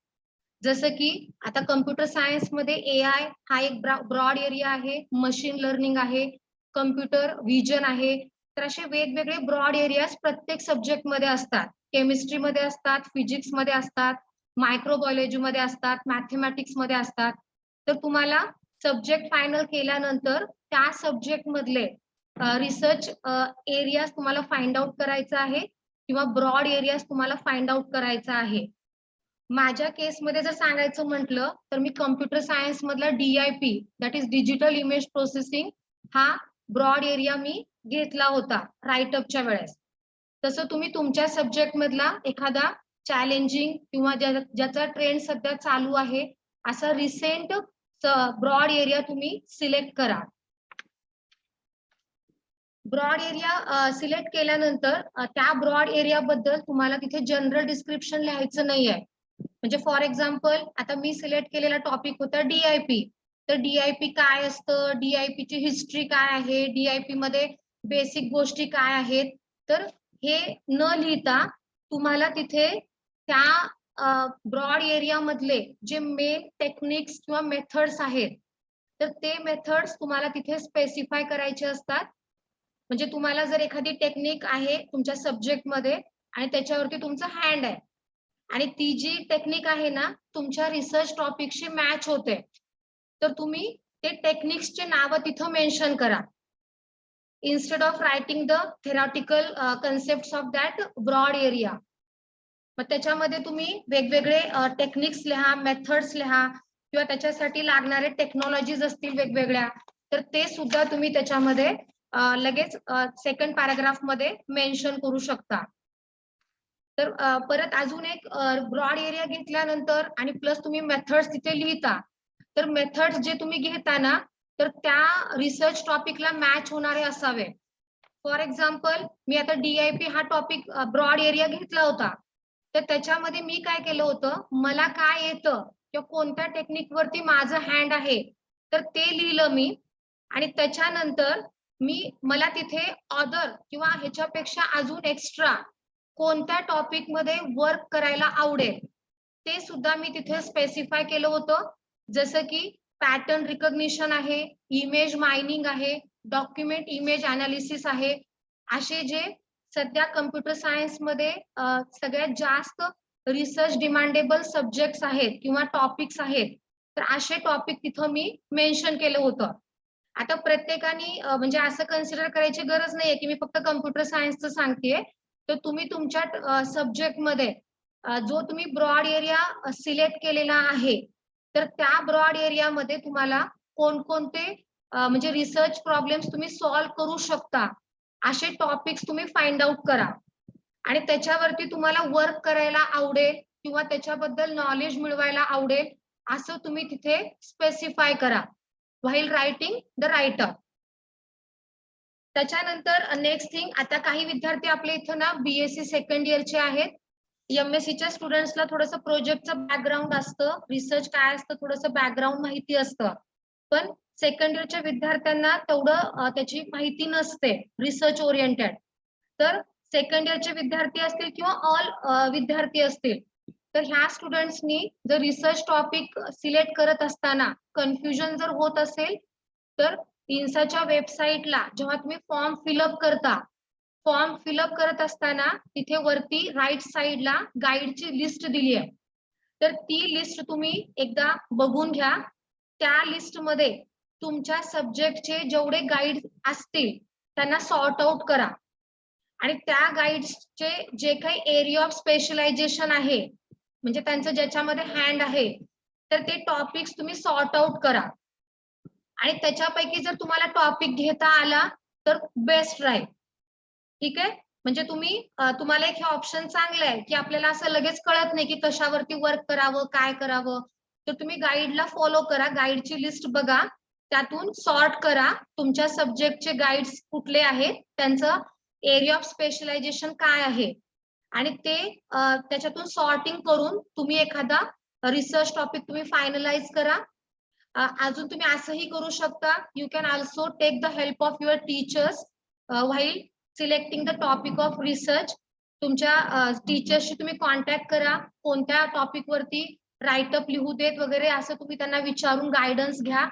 जसं की आता कम्प्युटर सायन्स मध्ये AI हा एक ब्रॉड एरिया आहे, मशीन लर्निंग आहे, कम्प्युटर व्हिजन आहे. तर असे वेगवेगळे ब्रॉड एरियाज प्रत्येक सब्जेक्ट मध्ये असतात. केमिस्ट्री मध्ये असतात, फिजिक्स मध्ये असतात, मायक्रोबायोलॉजी मध्ये असतात, मॅथमॅटिक्स मध्ये असतात. तर तुम्हाला सब्जेक्ट फायनल केल्यानंतर त्या सब्जेक्ट मधले रिसर्च एरियाज तुम्हाला फाइंड आउट करायचा आहे किंवा ब्रॉड एरियाज तुम्हाला फाइंड आउट करायचा आहे. माझ्या केसमध्ये जर सांगायचं म्हटलं तर मी कम्प्युटर सायन्स मधला DIP that is digital image processing हा ब्रॉड एरिया मी घेतला होता राईटअपच्या वेळेस. तसं तुम्ही तुमच्या सब्जेक्ट मधला एखादा चॅलेंजिंग किंवा ज्याचा ट्रेंड सध्या चालू आहे असा रिसेंट ब्रॉड एरिया तुम्ही सिलेक्ट करा. ब्रॉड एरिया सिलेक्ट केल्यानंतर त्या ब्रॉड एरिया बद्दल तुम्हाला तिथे जनरल डिस्क्रिप्शन लिहायचं नाहीये. म्हणजे फॉर एक्झाम्पल आता मी सिलेक्ट केलेला टॉपिक होता DIP. तर DIP काय असतं, DIP ची हिस्ट्री काय आहे, DIP मध्ये बेसिक गोष्टी काय आहेत, तर हे न लिहिता तुम्हाला तिथे त्या ब्रॉड एरिया मधले जे मेन टेक्निक्स किंवा मेथड्स आहेत तर ते मेथड्स तुम्हाला तिथे स्पेसिफाय करायचे असतात. म्हणजे तुम्हाला जर एखादी टेक्निक आहे तुमच्या सब्जेक्ट मध्ये आणि त्याच्यावरती तुमचा हँड आहे आणि ती जी टेक्निक आहे ना तुमच्या रिसर्च टॉपिकशी मॅच होते, तर तुम्ही ते टेक्निक्सचे नाव तिथं मेन्शन करा instead of writing the theoretical concept of that broad area. मग त्याच्यामध्ये तुम्ही वेगवेगळे टेक्निक्स लिहा, मेथड्स लिहा किंवा त्याच्यासाठी लागणारे टेक्नॉलॉजीज असतील वेगवेगळ्या, तर ते सुद्धा तुम्ही त्याच्यामध्ये लगेच सेकंड पॅराग्राफ मध्ये मेन्शन करू शकता. तर परत अजून एक ब्रॉड एरिया घेतल्यानंतर आणि प्लस तुम्ही मेथड्स तिथे लिहिता, तर मेथड्स जे तुम्ही घेता ना तर त्या रिसर्च टॉपिकला मॅच होणारे असावे. फॉर एक्झाम्पल मी आता DIP हा टॉपिक ब्रॉड एरिया घेतला होता, तर त्याच्यामध्ये मी काय केलं होतं, मला काय येतं किंवा कोणत्या टेक्निक वरती माझं हँड आहे तर ते लिहिलं मी आणि त्याच्यानंतर मला तिथे अदर किंवा ह्याच्यापेक्षा अजून एक्स्ट्रा कोणत्या टॉपिक मध्ये वर्क करायला आवडेल ते सुद्धा मी तिथे स्पेसिफाय केलं होतं. जसं की पॅटर्न रिकॉग्निशन आहे, इमेज मायनिंग आहे, डॉक्युमेंट इमेज अनालिसिस आहे. असे जे सध्या कम्प्युटर सायन्स मध्ये सगळ्यात जास्त रिसर्च डिमांडेबल सब्जेक्ट्स आहेत किंवा टॉपिक्स आहेत, तर असे टॉपिक तिथं मी मेन्शन केलं होतं. आता प्रत्येकाने म्हणजे असं कन्सिडर करायची गरज नाहीये की मी फक्त कम्प्युटर सायन्सचं सांगतेय. तर तुम्ही तुमच्या सब्जेक्ट मध्ये जो तुम्ही ब्रॉड एरिया सिलेक्ट केलेला आहे तर त्या ब्रॉड एरियामध्ये तुम्हाला कोणकोणते म्हणजे रिसर्च प्रॉब्लेम्स तुम्ही सॉल्व्ह करू शकता असे टॉपिक्स तुम्ही फाइंड आउट करा आणि त्याच्यावरती तुम्हाला वर्क करायला आवडेल किंवा त्याच्याबद्दल नॉलेज मिळवायला आवडेल असं तुम्ही तिथे स्पेसिफाय करा व्हाईल रायटिंग द राईटअप. त्याच्यानंतर नेक्स्ट थिंग, आता काही विद्यार्थी आपल्या इथं ना BSc सेकंड इयरचे आहेत. MScच्या स्टुडंट्सला थोडंसं प्रोजेक्टचं बॅकग्राऊंड असतं, रिसर्च काय असतं थोडंसं बॅकग्राऊंड माहिती असतं, पण सेकंड इयरच्या विद्यार्थ्यांना तेवढं त्याची माहिती नसते रिसर्च ओरिएंटेड. तर सेकंड इयरचे विद्यार्थी असतील किंवा ऑल विद्यार्थी असतील तर ह्या स्टुडंट्सनी जर रिसर्च टॉपिक सिलेक्ट करत असताना कन्फ्युजन जर होत असेल तर इन्साच्या वेबसाईटला जेव्हा तुम्ही फॉर्म फिलअप करत असताना तिथे वरती राईट साईडला गाईडची लिस्ट दिली आहे, तर ती लिस्ट तुम्ही एकदा बघून घ्या. त्या लिस्ट मध्ये तुमच्या सब्जेक्टचे जेवढे गाईड असतील त्यांना सॉर्ट आउट करा आणि त्या गाईड्सचे जे काही एरिया ऑफ स्पेशलायझेशन आहे म्हणजे त्यांचं ज्याच्यामध्ये हँड आहे तर ते टॉपिक्स तुम्ही सॉर्ट आउट करा आणि त्याच्यापैकी जर तुम्हाला टॉपिक घेता आला तर बेस्ट राहील. ठीक आहे, म्हणजे तुम्हाला एक हे ऑप्शन चांगलं आहे की आपल्याला असं लगेच कळत नाही की कशावरती वर्क करावं काय करावं, तर तुम्ही गाईडला फॉलो करा, गाईडची लिस्ट बघा, त्यातून सॉर्ट करा तुमच्या सब्जेक्टचे गाईड्स कुठले आहेत, त्यांचं एरिया ऑफ स्पेशलायझेशन काय आहे आणि ते त्याच्यातून सॉर्टिंग करून तुम्ही एखादा रिसर्च टॉपिक तुम्ही फायनलाइज करा. अजून तुम्ही असंही करू शकता, you can also take the help of your teachers while selecting the topic of research. तुमच्या टीचर्सशी तुम्ही कॉन्टॅक्ट करा, कोणत्या टॉपिक वरती राईटअप लिहू देत वगैरे असं तुम्ही त्यांना विचारून गायडन्स घ्या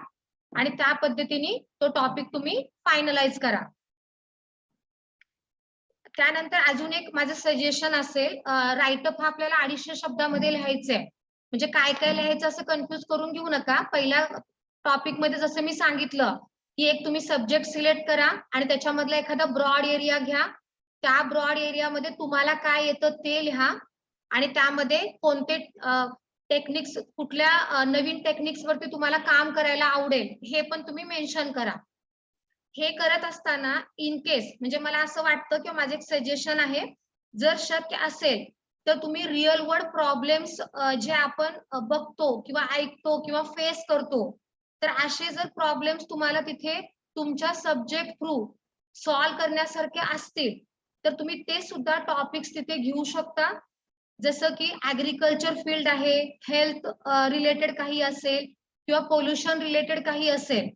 आणि त्या पद्धतीने तो टॉपिक तुम्ही फायनलाइज करा. त्यानंतर अजून एक माझं सजेशन असेल, राईटअप हा आपल्याला 250 शब्दामध्ये लिहायचं आहे. म्हणजे काय काय लिहायचं असं कन्फ्युज करून घेऊ नका. पहिल्या टॉपिक मध्ये जसं मी सांगितलं की एक तुम्ही सब्जेक्ट सिलेक्ट करा आणि त्याच्यामधला एखादा ब्रॉड एरिया घ्या, त्या ब्रॉड एरियामध्ये तुम्हाला काय येतं ते लिहा आणि त्यामध्ये कोणते टेक्निक्स कुठल्या नवीन टेक्निक्स वरती तुम्हाला काम करायला आवडेल हे पण तुम्ही मेन्शन करा. हे करत असताना इन केस म्हणजे मला असं वाटतं किंवा माझं एक सजेशन आहे, जर शक्य असेल तर तुम्ही रिअल वर्ल्ड प्रॉब्लेम्स जे आपण बघतो किंवा ऐकतो किंवा फेस करतो, तर असे जर प्रॉब्लेम्स तुम्हाला तिथे तुमच्या सब्जेक्ट थ्रू सॉल्व्ह करण्यासारखे असतील तर तुम्ही ते सुद्धा टॉपिक्स तिथे घेऊ शकता. जसं की ऍग्रीकल्चर फील्ड आहे, हेल्थ रिलेटेड काही असेल किंवा पोल्युशन रिलेटेड काही असेल,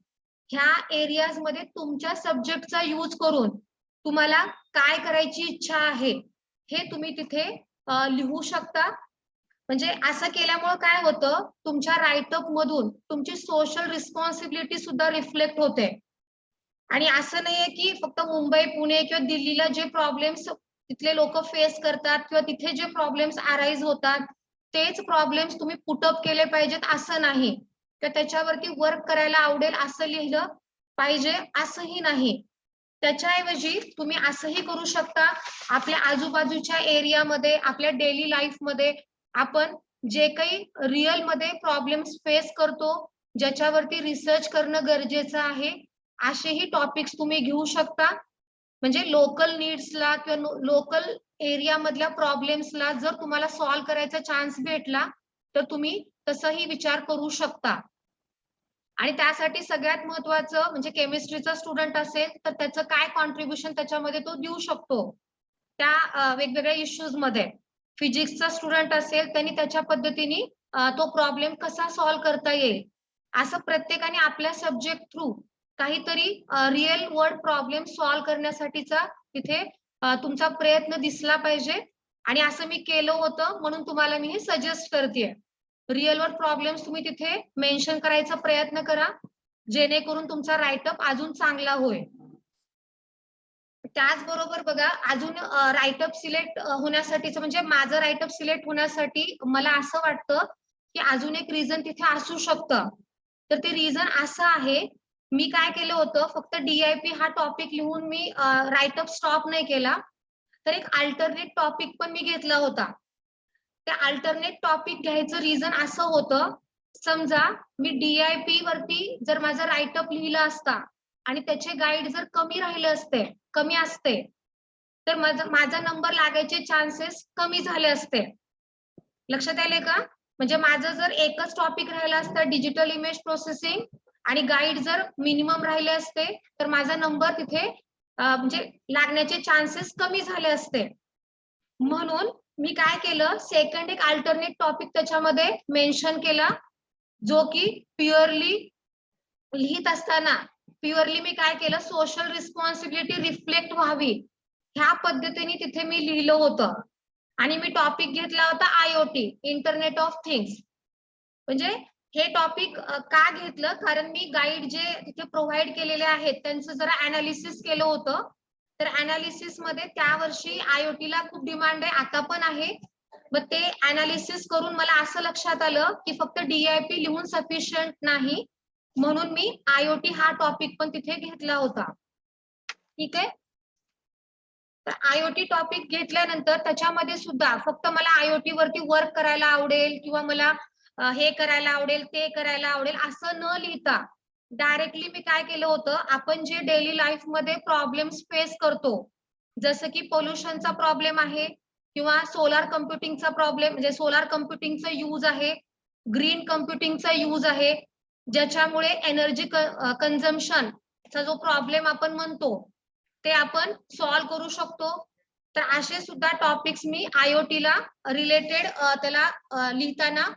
ह्या एरियाज मध्ये तुमच्या सब्जेक्टचा यूज करून तुम्हाला काय करायची इच्छा आहे हे तुम्ही तिथे लिहू शकता. म्हणजे असं केल्यामुळे काय होतं, तुमच्या राईटअप मधून तुमची सोशल रिस्पॉन्सिबिलिटी सुद्धा रिफ्लेक्ट होते. आणि असं नाहीये की फक्त मुंबई, पुणे किंवा दिल्लीला जे प्रॉब्लेम्स तिथले लोक फेस करतात किंवा तिथे जे प्रॉब्लेम्स अराईज होतात तेच प्रॉब्लेम्स तुम्ही पुटअप केले पाहिजेत असं नाही, तर त्याच्यावरती वर्क करायला आवडेल असं लिहिलं पाहिजे असंही नाही. त्याच्याऐवजी तुम्ही असंही करू शकता, आपल्या आजूबाजूच्या एरियामध्ये आपल्या डेली लाईफ मध्ये आपण जे काही रिअल मध्ये प्रॉब्लेम्स फेस करतो, ज्याच्यावरती रिसर्च करणं गरजेचं आहे, असेही टॉपिक्स तुम्ही घेऊ शकता. म्हणजे लोकल नीड्सला किंवा लोकल एरिया मधल्या प्रॉब्लेम्सला जर तुम्हाला सॉल्व्ह करायचा चान्स भेटला तर तुम्ही तसंही विचार करू शकता. आणि त्यासाठी सगळ्यात महत्वाचं म्हणजे केमिस्ट्रीचा स्टुडंट असेल तर त्याचं काय कॉन्ट्रीब्युशन त्याच्यामध्ये तो देऊ शकतो त्या वेगवेगळ्या इश्यूज मध्ये. फिजिक्सचा स्टुडंट असेल त्यांनी त्याच्या पद्धतीने तो प्रॉब्लेम कसा सॉल्व्ह करता येईल, असं प्रत्येकाने आपल्या सब्जेक्ट थ्रू काहीतरी रिअल वर्ल्ड प्रॉब्लेम सॉल्व्ह करण्यासाठीचा तिथे तुमचा प्रयत्न दिसला पाहिजे. आणि असं मी केलं होतं म्हणून तुम्हाला मी हे सजेस्ट करते. रिअल वर्ल्ड प्रॉब्लेम्स तुम्ही तिथे मेन्शन करायचा प्रयत्न करा, जेणेकरून तुमचा राईटअप अजून चांगला होईल. त्याचबरोबर बघा, अजून राईटअप सिलेक्ट होण्यासाठीचं म्हणजे माझं राईटअप सिलेक्ट होण्यासाठी मला असं वाटतं की अजून एक रिझन तिथे असू शकतं. तर ते रिझन असं आहे, मी काय केलं होतं, फक्त DIP हा टॉपिक लिहून मी राईटअप स्टॉप नाही केला, तर एक अल्टरनेट टॉपिक पण मी घेतला होता. त्या अल्टरनेट टॉपिक घ्यायचं रिझन असं होतं, समजा मी DIP वरती जर माझा राईटअप लिहिला असता आणि त्याचे गाईड जर कमी असते तर माझा नंबर लागायचे चान्सेस कमी झाले असते. लक्षात आले का? म्हणजे माझं जर एकच टॉपिक राहिला असतं डिजिटल इमेज प्रोसेसिंग आणि गाईड जर मिनिमम राहिले असते तर माझा नंबर तिथे म्हणजे लागण्याचे चान्सेस कमी झाले असते. म्हणून मी काय केलं, सेकंड एक अल्टरनेट टॉपिक त्याच्यामध्ये मेन्शन केला, जो की प्युअरली लिहित असताना प्युअरली मी काय केलं, सोशल रिस्पॉन्सिबिलिटी रिफ्लेक्ट व्हावी ह्या पद्धतीने तिथे मी लिहिलं होतं. आणि मी टॉपिक घेतला होता IoT, इंटरनेट ऑफ थिंग्स. म्हणजे हे टॉपिक का घेतलं, कारण मी गाईड जे तिथे प्रोव्हाइड केलेले आहेत त्यांचं जरा अनालिसिस केलं होतं. तर अनालिसिस मध्ये त्या वर्षी IoT ला खूप डिमांड आहे, आता पण आहे. मग ते अनालिसिस करून मला असं लक्षात आलं की फक्त DIP लिहून सफिशियंट नाही, म्हणून मी IoT हा टॉपिक पण तिथे घेतला होता. ठीक आहे. तर IoT टॉपिक घेतल्यानंतर त्याच्यामध्ये सुद्धा फक्त मला IoT वरती वर्क करायला आवडेल किंवा मला हे करायला आवडेल ते करायला आवडेल असं न लिहिता डायरेक्टली मी काय केलं होतं, आपण जे डेली लाईफ मध्ये प्रॉब्लेम्स फेस करतो, जसं की पोल्युशनचा प्रॉब्लेम आहे किंवा सोलार कम्प्युटिंगचा प्रॉब्लेम म्हणजे सोलार कम्प्युटिंगचा यूज आहे, ग्रीन कम्प्युटिंगचा यूज आहे, ज्याच्यामुळे एनर्जी कन्झम्पशनचा जो प्रॉब्लेम आपण म्हणतो ते आपण सॉल्व्ह करू शकतो. तर असे सुद्धा टॉपिक्स मी IoT ला रिलेटेड त्याला लिहिताना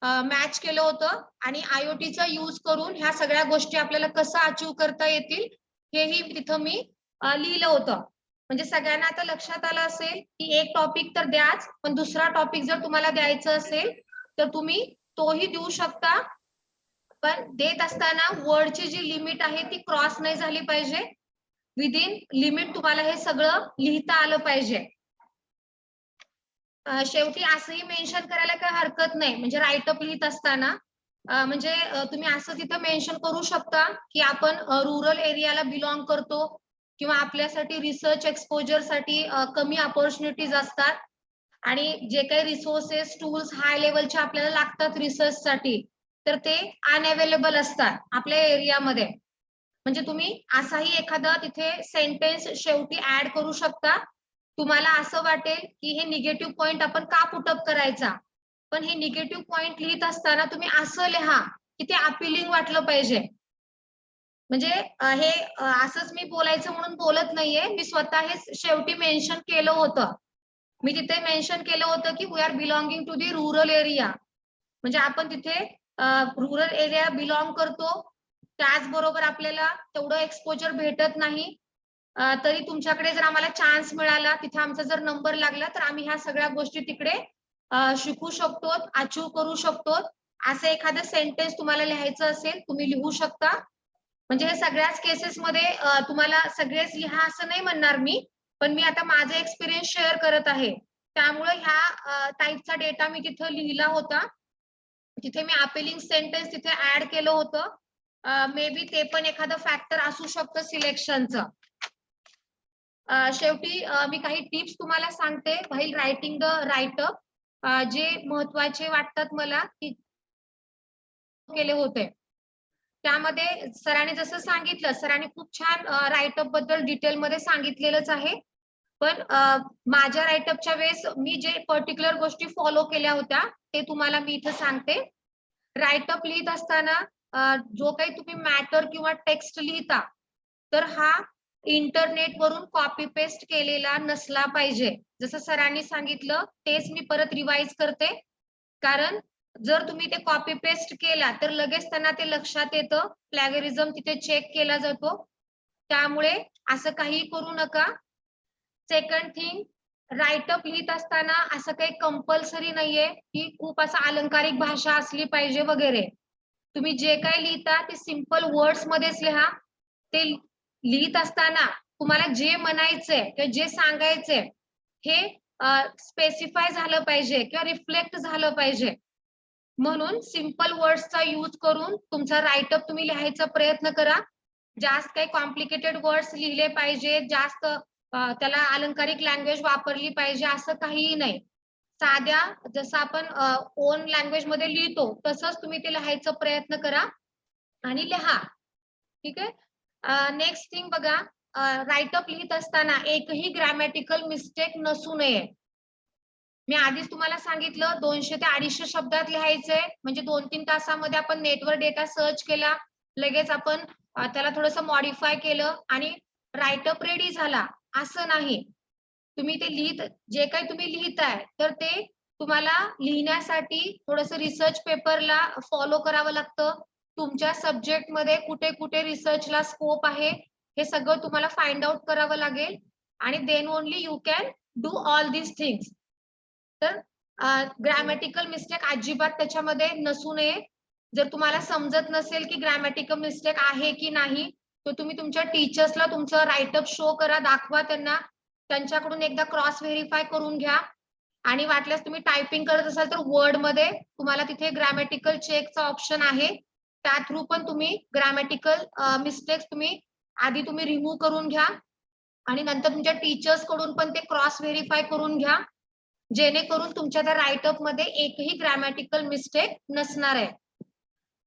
मॅच केलं होतं. आणि IoTचा यूज करून ह्या सगळ्या गोष्टी आपल्याला कसं अचीव करता येतील हेही तिथं मी लिहिलं होतं. म्हणजे सगळ्यांना आता लक्षात आलं असेल की एक टॉपिक तर द्याच, पण दुसरा टॉपिक जर तुम्हाला द्यायचं असेल तर तुम्ही तोही देऊ शकता. पण देत असताना वर्डची जी लिमिट आहे ती क्रॉस नाही झाली पाहिजे. विदिन लिमिट तुम्हाला हे सगळं लिहिता आलं पाहिजे. शेवटी असंही मेन्शन करायला काही हरकत नाही, म्हणजे राईटअप लिहित असताना म्हणजे तुम्ही असं तिथं मेन्शन करू शकता की आपण रुरल एरियाला बिलॉंग करतो किंवा आपल्यासाठी रिसर्च एक्सपोजर साठी कमी अपॉर्च्युनिटीज असतात आणि जे काही रिसोर्सेस टूल्स हाय लेवलचे आपल्याला लागतात रिसर्च साठी तर ते अनअवेलेबल असतात आपल्या एरियामध्ये. म्हणजे तुम्ही असाही एखादा तिथे सेंटेन्स शेवटी ऍड करू शकता. तुम्हाला असं वाटेल की हे निगेटिव्ह पॉइंट आपण का पुटअप करायचा, पण हे निगेटिव्ह पॉइंट लिहित असताना तुम्ही असं लिहा की ते अपिलिंग वाटलं पाहिजे. म्हणजे हे असंच मी बोलायचं म्हणून बोलत नाहीये, मी स्वतः हे शेवटी मेन्शन केलं होतं. मी तिथे मेन्शन केलं होतं की we are belonging to the rural area, म्हणजे आपण तिथे रुरल एरिया बिलॉंग करतो. त्याचबरोबर आपल्याला तेवढं एक्सपोजर भेटत नाही. तरी तुमच्याकडे जर आम्हाला चान्स मिळाला, तिथे आमचा जर नंबर लागला, तर आम्ही ह्या सगळ्या गोष्टी तिकडे शिकू शकतो, अचीव करू शकतो. असं एखादं सेंटेन्स तुम्हाला लिहायचं असेल, तुम्ही लिहू शकता. म्हणजे हे सगळ्याच केसेसमध्ये तुम्हाला सगळेच लिहा असं नाही म्हणणार मी, पण मी आता माझा एक्सपिरियन्स शेअर करत आहे. त्यामुळे ह्या टाईपचा डेटा मी तिथं लिहिला होता. तिथे मी अपिलिंग सेंटेन्स तिथे ऍड केलं होतं. मे बी ते पण एखादं फॅक्टर असू शकतं सिलेक्शनचं. शेवटी मी काही टिप्स तुम्हाला सांगते व्हाईल रायटिंग द राईटअप, जे महत्वाचे वाटतात मला की केले होते. त्यामध्ये सरांनी जसं सांगितलं, सरांनी खूप छान राईटअप बद्दल डिटेलमध्ये सांगितलेलंच आहे. पण माझ्या राईटअपच्या वेळेस मी जे पर्टिक्युलर गोष्टी फॉलो केल्या होत्या ते तुम्हाला मी इथं सांगते. राईटअप लिहित असताना जो काही तुम्ही मॅटर किंवा टेक्स्ट लिहिता, तर हा इंटरनेट वरून कॉपी पेस्ट केलेला नसला पाहिजे. जसं सरांनी सांगितलं तेच मी परत रिवाइज करते, कारण जर तुम्ही ते कॉपी पेस्ट केला तर लगेच त्यांना ते लक्षात येतं, प्लॅगरिझम तिथे चेक केला जातो. त्यामुळे असं काही करू नका. सेकंड थिंग, राईटअप लिहित असताना असं काही कंपल्सरी नाहीये की खूप असं अलंकारिक भाषा असली पाहिजे वगैरे. तुम्ही जे काही लिहिता ते सिंपल वर्ड्स मध्येच लिहा. ते लिहित असताना तुम्हाला जे म्हणायचंय किंवा जे सांगायचंय हे स्पेसिफाय झालं पाहिजे किंवा रिफ्लेक्ट झालं पाहिजे. म्हणून सिंपल वर्ड्सचा यूज करून तुमचा राईटअप तुम्ही लिहायचा प्रयत्न करा. जास्त काही कॉम्प्लिकेटेड वर्ड्स लिहिले पाहिजे, जास्त त्याला अलंकारिक लँग्वेज वापरली पाहिजे असं काहीही नाही. साध्या जसं आपण ओन लँग्वेज मध्ये लिहितो तसंच तुम्ही ते लिहायचा प्रयत्न करा आणि लिहा. ठीक आहे. नेक्स्ट थिंग बघा, राईटअप लिहित असताना एकही ग्रॅमॅटिकल मिस्टेक नसू नये. मी आधीच तुम्हाला सांगितलं 200 ते 250 शब्दात लिहायचंय, म्हणजे 2-3 तासामध्ये आपण नेटवर डेटा सर्च केला, लगेच आपण त्याला थोडंसं मॉडिफाय केलं आणि राईटअप रेडी झाला असं नाही. तुम्ही ते जे काही तुम्ही लिहिताय तर ते तुम्हाला लिहिण्यासाठी थोडंसं रिसर्च पेपरला फॉलो करावं लागतं. तुमच्या सब्जेक्टमध्ये कुठे कुठे रिसर्चला स्कोप आहे हे सगळं तुम्हाला फाइंड आउट करावं लागेल आणि then only you can do all these things. तर ग्रॅमॅटिकल मिस्टेक अजिबात त्याच्यामध्ये नसू नये. जर तुम्हाला समजत नसेल की ग्रॅमॅटिकल मिस्टेक आहे की नाही, तर तुम्ही तुमच्या टीचर्सला तुमचं राईटअप शो करा, दाखवा त्यांना. त्यांच्याकडून एकदा क्रॉस व्हेरीफाय करून घ्या आणि वाटल्यास तुम्ही टायपिंग करत असाल तर वर्ड मध्ये तुम्हाला तिथे ग्रॅमॅटिकल चेकचा ऑप्शन आहे, त्या थ्रू पण तुम्ही ग्रॅमॅटिकल मिस्टेक्स तुम्ही आधी रिमूव्ह करून घ्या आणि नंतर तुमच्या टीचर्स कडून पण ते क्रॉस व्हेरीफाय करून घ्या, जेणेकरून तुमच्या त्या राईटअप मध्ये एकही ग्रॅमॅटिकल मिस्टेक नसणार आहे.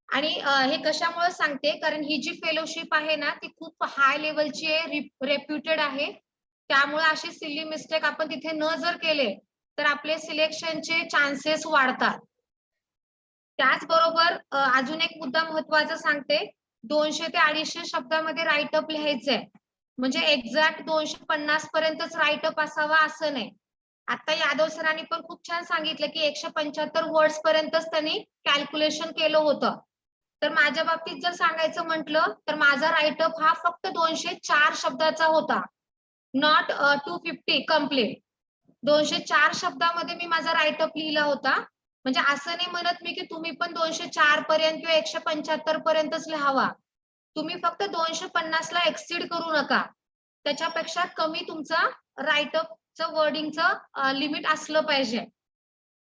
आणि हे कशामुळे सांगते, कारण ही जी फेलोशिप आहे ना ती खूप हाय लेवलची आहे, रेप्युटेड आहे. त्यामुळे अशी सिली मिस्टेक आपण तिथे न जर केले तर आपले सिलेक्शनचे चान्सेस वाढतात. त्याचबरोबर अजून एक मुद्दा महत्वाचा सांगते, 200 ते 250 शब्दामध्ये राईटअप लिहायचंय, म्हणजे एक्झॅक्ट 250 पर्यंतच राईटअप असावा असं नाही. आता यादव सरांनी पण खूप छान सांगितलं की 175 वर्ड्स पर्यंतच त्यांनी कॅल्क्युलेशन केलं होतं. तर माझ्या बाबतीत जर सांगायचं म्हटलं तर माझा राईटअप हा फक्त 204 शब्दाचा होता, नॉट 250 कम्प्लीट. 204 शब्दामध्ये मी माझा राईटअप लिहिला होता. म्हणजे असं नाही म्हणत मी की तुम्ही पण 204 पर्यंत किंवा 175 पर्यंतच लिहावा. तुम्ही फक्त 250 ला एक्सीड करू नका. त्याच्यापेक्षा कमी तुमचा राईटअपचं वर्डिंगचं लिमिट असलं पाहिजे.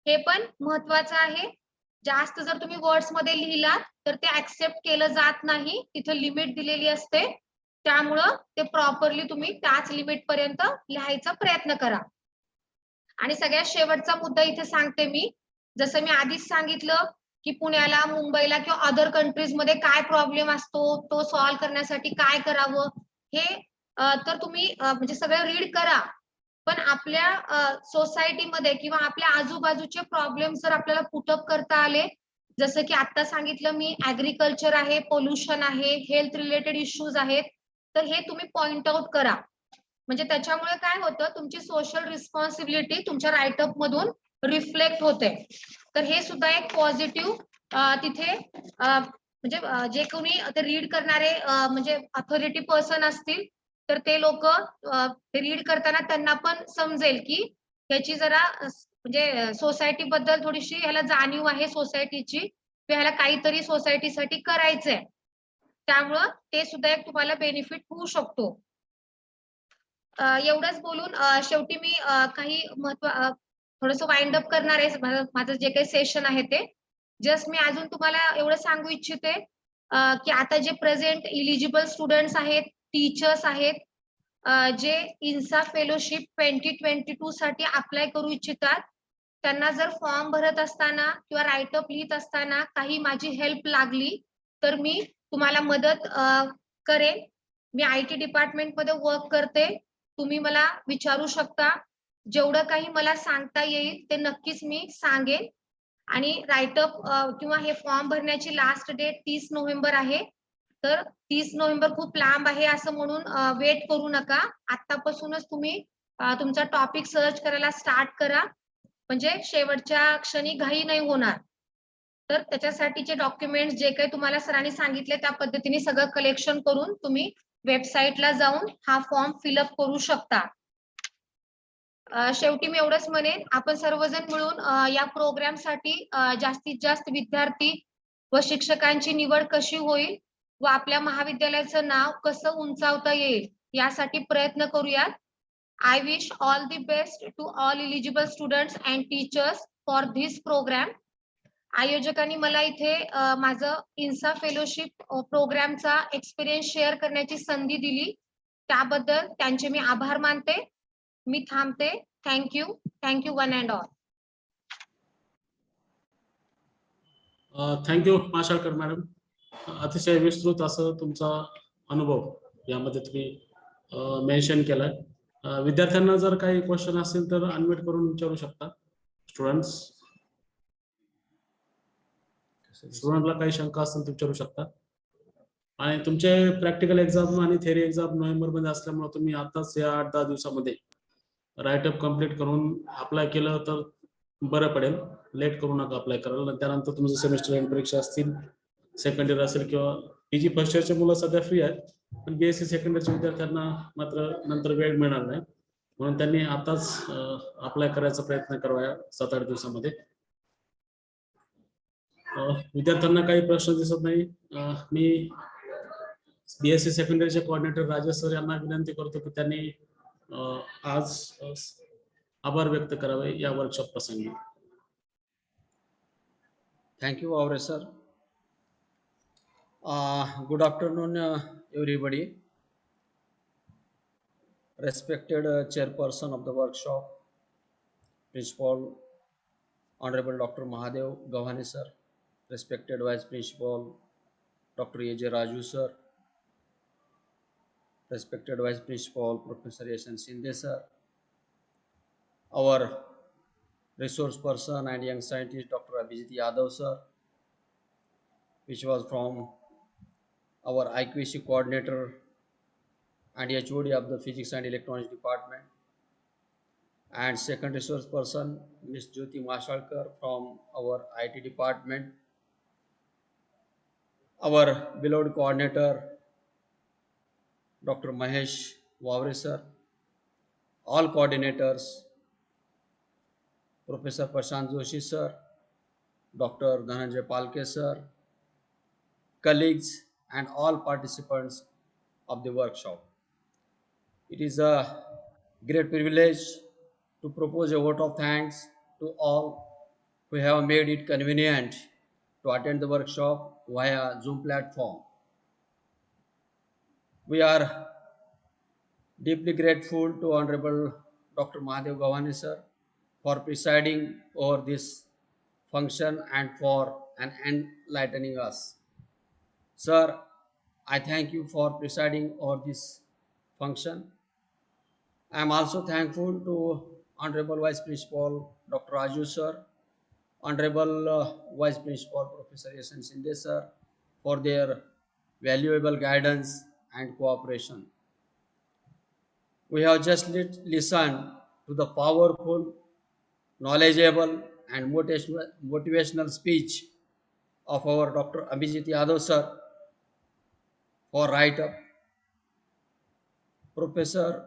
हे पण महत्वाचं आहे. जास्त जर तुम्ही वर्ड्स मध्ये लिहिलात तर ते ऍक्सेप्ट केलं जात नाही, तिथे लिमिट दिलेली असते. त्यामुळं ते प्रॉपरली तुम्ही त्याच लिमिट पर्यंत लिहायचा प्रयत्न करा. आणि सगळ्यात शेवटचा मुद्दा इथे सांगते मी, जसं मी आधीच सांगितलं की पुण्याला, मुंबईला किंवा अदर कंट्रीज मध्ये काय प्रॉब्लेम असतो, तो सॉल्व्ह करण्यासाठी काय करावं, हे तर तुम्ही म्हणजे सगळं रीड करा. पण आपल्या सोसायटीमध्ये किंवा आपल्या आजूबाजूचे प्रॉब्लेम जर आपल्याला पुटअप करता आले, जसं की आता सांगितलं मी, ऍग्रीकल्चर आहे, पोल्युशन आहे, हेल्थ रिलेटेड इश्यूज आहेत, तर हे तुम्ही पॉइंट आउट करा. म्हणजे त्याच्यामुळे काय होतं, तुमची सोशल रिस्पॉन्सिबिलिटी तुमच्या राईटअप मधून रिफ्लेक्ट होते. तर हे सुद्धा एक पॉझिटिव्ह तिथे म्हणजे जे कोणी ते रीड करणारे म्हणजे अथॉरिटी पर्सन असतील, तर ते लोक रीड करताना त्यांना पण समजेल की ह्याची जरा म्हणजे सोसायटी बद्दल थोडीशी ह्याला जाणीव आहे सोसायटीची, ह्याला काहीतरी सोसायटीसाठी करायचंय. त्यामुळं ते सुद्धा एक तुम्हाला बेनिफिट होऊ शकतो. एवढंच बोलून शेवटी मी काही थोडंसं वाइंड अप करणार आहे. माझं जे काही सेशन आहे ते जस्ट मी अजून तुम्हाला एवढं सांगू इच्छिते की आता जे प्रेझेंट इलिजिबल स्टुडंट्स आहेत, टीचर्स आहेत, जे इन्सा फेलोशिप 2022 साठी अप्लाय करू इच्छितात, त्यांना जर फॉर्म भरत असताना किंवा राईटअप लिहित असताना काही माझी हेल्प लागली तर मी तुम्हाला मदत करेन. मी IT डिपार्टमेंट मध्ये वर्क करते. तुम्ही मला विचारू शकता. जेवढं काही मला सांगता येईल ते नक्कीच मी सांगेन. आणि राईटअप किंवा हे फॉर्म भरण्याची लास्ट डेट 30 नोव्हेंबर आहे. तर 30 नोव्हेंबर खूप लांब आहे असं म्हणून वेट करू नका. आतापासूनच तुम्ही तुमचा टॉपिक सर्च करायला स्टार्ट करा, म्हणजे शेवटच्या क्षणी घाई नाही होणार. तर त्याच्यासाठीचे डॉक्युमेंट्स जे काही तुम्हाला सरांनी सांगितले त्या पद्धतीने सगळं कलेक्शन करून तुम्ही वेबसाईटला जाऊन हा फॉर्म फिलअप करू शकता. शेवटी मी एवढंच म्हणेन, आपण सर्वजण मिळून या प्रोग्रामसाठी जास्तीत जास्त विद्यार्थी व शिक्षकांची निवड कशी होईल व आपल्या महाविद्यालयाचं नाव कसं उंचावता येईल यासाठी प्रयत्न करूयात. I wish all the best to all eligible students and teachers for this program. आयोजकांनी मला इथे माझं इन्सा फेलोशिप प्रोग्रामचा एक्सपिरियन्स शेअर करण्याची संधी दिली, त्याबद्दल त्यांचे मी आभार मानते. मी थांबते. Thank you one and all. Thank you Mashalkar madam. अतिशय विस्तृत असं तुमचा अनुभव यामध्ये तुम्ही मेन्शन केलाय. विद्यार्थ्यांना जर काही क्वेश्चन असतील तर अनम्यूट करून विचारू शकता. स्टुडंटला काही शंका असतील तर विचारू शकता. आणि तुमचे प्रॅक्टिकल एक्झाम आणि थेअरी एक्झाम नोव्हेंबर मध्ये असल्यामुळे तुम्ही आताच या 8-10 दिवसामध्ये राईटअप कम्प्लीट करून अप्लाय केलं तर बरं पडेल. लेट करू नका अप्लाय करायला. त्यानंतर तुमचं सेमिस्टर एंड परीक्षा असतील, सेकंड इयर असेल किंवा PG फर्स्ट इयरचे मुलं सध्या फ्री आहेत, पण BSc सेकंड इयरच्या विद्यार्थ्यांना मात्र नंतर वेळ मिळणार नाही, म्हणून त्यांनी आताच अप्लाय करायचा प्रयत्न करावा या 7-8 दिवसामध्ये. विद्यार्थ्यांना काही प्रश्न दिसत नाही. मी BSc सेकंड इयरचे कोऑर्डिनेटर राजेश सर यांना विनंती करतो की त्यांनी आज आभार व्यक्त करावे या वर्कशॉप प्रसंगी. Thank you, Avre sir. Good afternoon, everybody. Respected chairperson of the workshop, Principal Honorable Dr. Mahadev Gavhane sir, respected Vice Principal Dr. A.J. Raju sir, respected Vice Principal Professor S.N. Shinde sir, our resource person and young scientist Dr. Abhijit Yadav sir, which was from our IQAC coordinator and HOD of the Physics and Electronics Department, and second resource person Ms. Jyoti Mashalkar from our IT department, our beloved coordinator Dr. Mahesh Wavre sir, all coordinators, Professor Prashant Joshi sir, Dr. Dhananjay Palke sir, colleagues and all participants of the workshop. It is a great privilege to propose a vote of thanks to all who have made it convenient to attend the workshop via Zoom platform. We are deeply grateful to Honorable Dr. Mahadev Gavhane sir for presiding over this function and for and enlightening us. Sir, I thank you for presiding over this function. I am also thankful to Honorable Vice Principal Dr. Raju sir, Honorable Vice Principal Professor S.N. Sinde sir for their valuable guidance and cooperation. We have just listened to the powerful, knowledgeable, and motivational speech of our Dr. Abhijit Yadav sir for write-up. Professor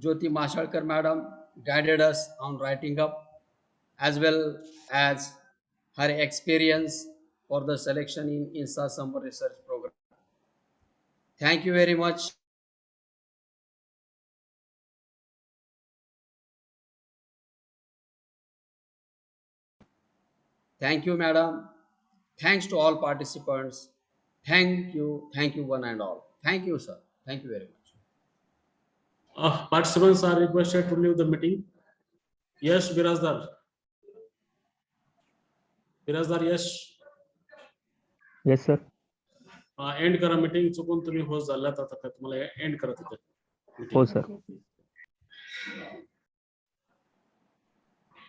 Jyoti Mashalkar madam guided us on writing up as well as her experience for the selection in INSA summer research program. Thank you very much. Thank you, madam. Thanks to all participants. Thank you one and all. Thank you, sir. Thank you very much. Participants are requested to leave the meeting. Yes, Birazdar. Birazdar, yes. Yes, sir. End करा meeting चुकून तुम्ही host झालात आता तुम्हाला end करत होते हो sir.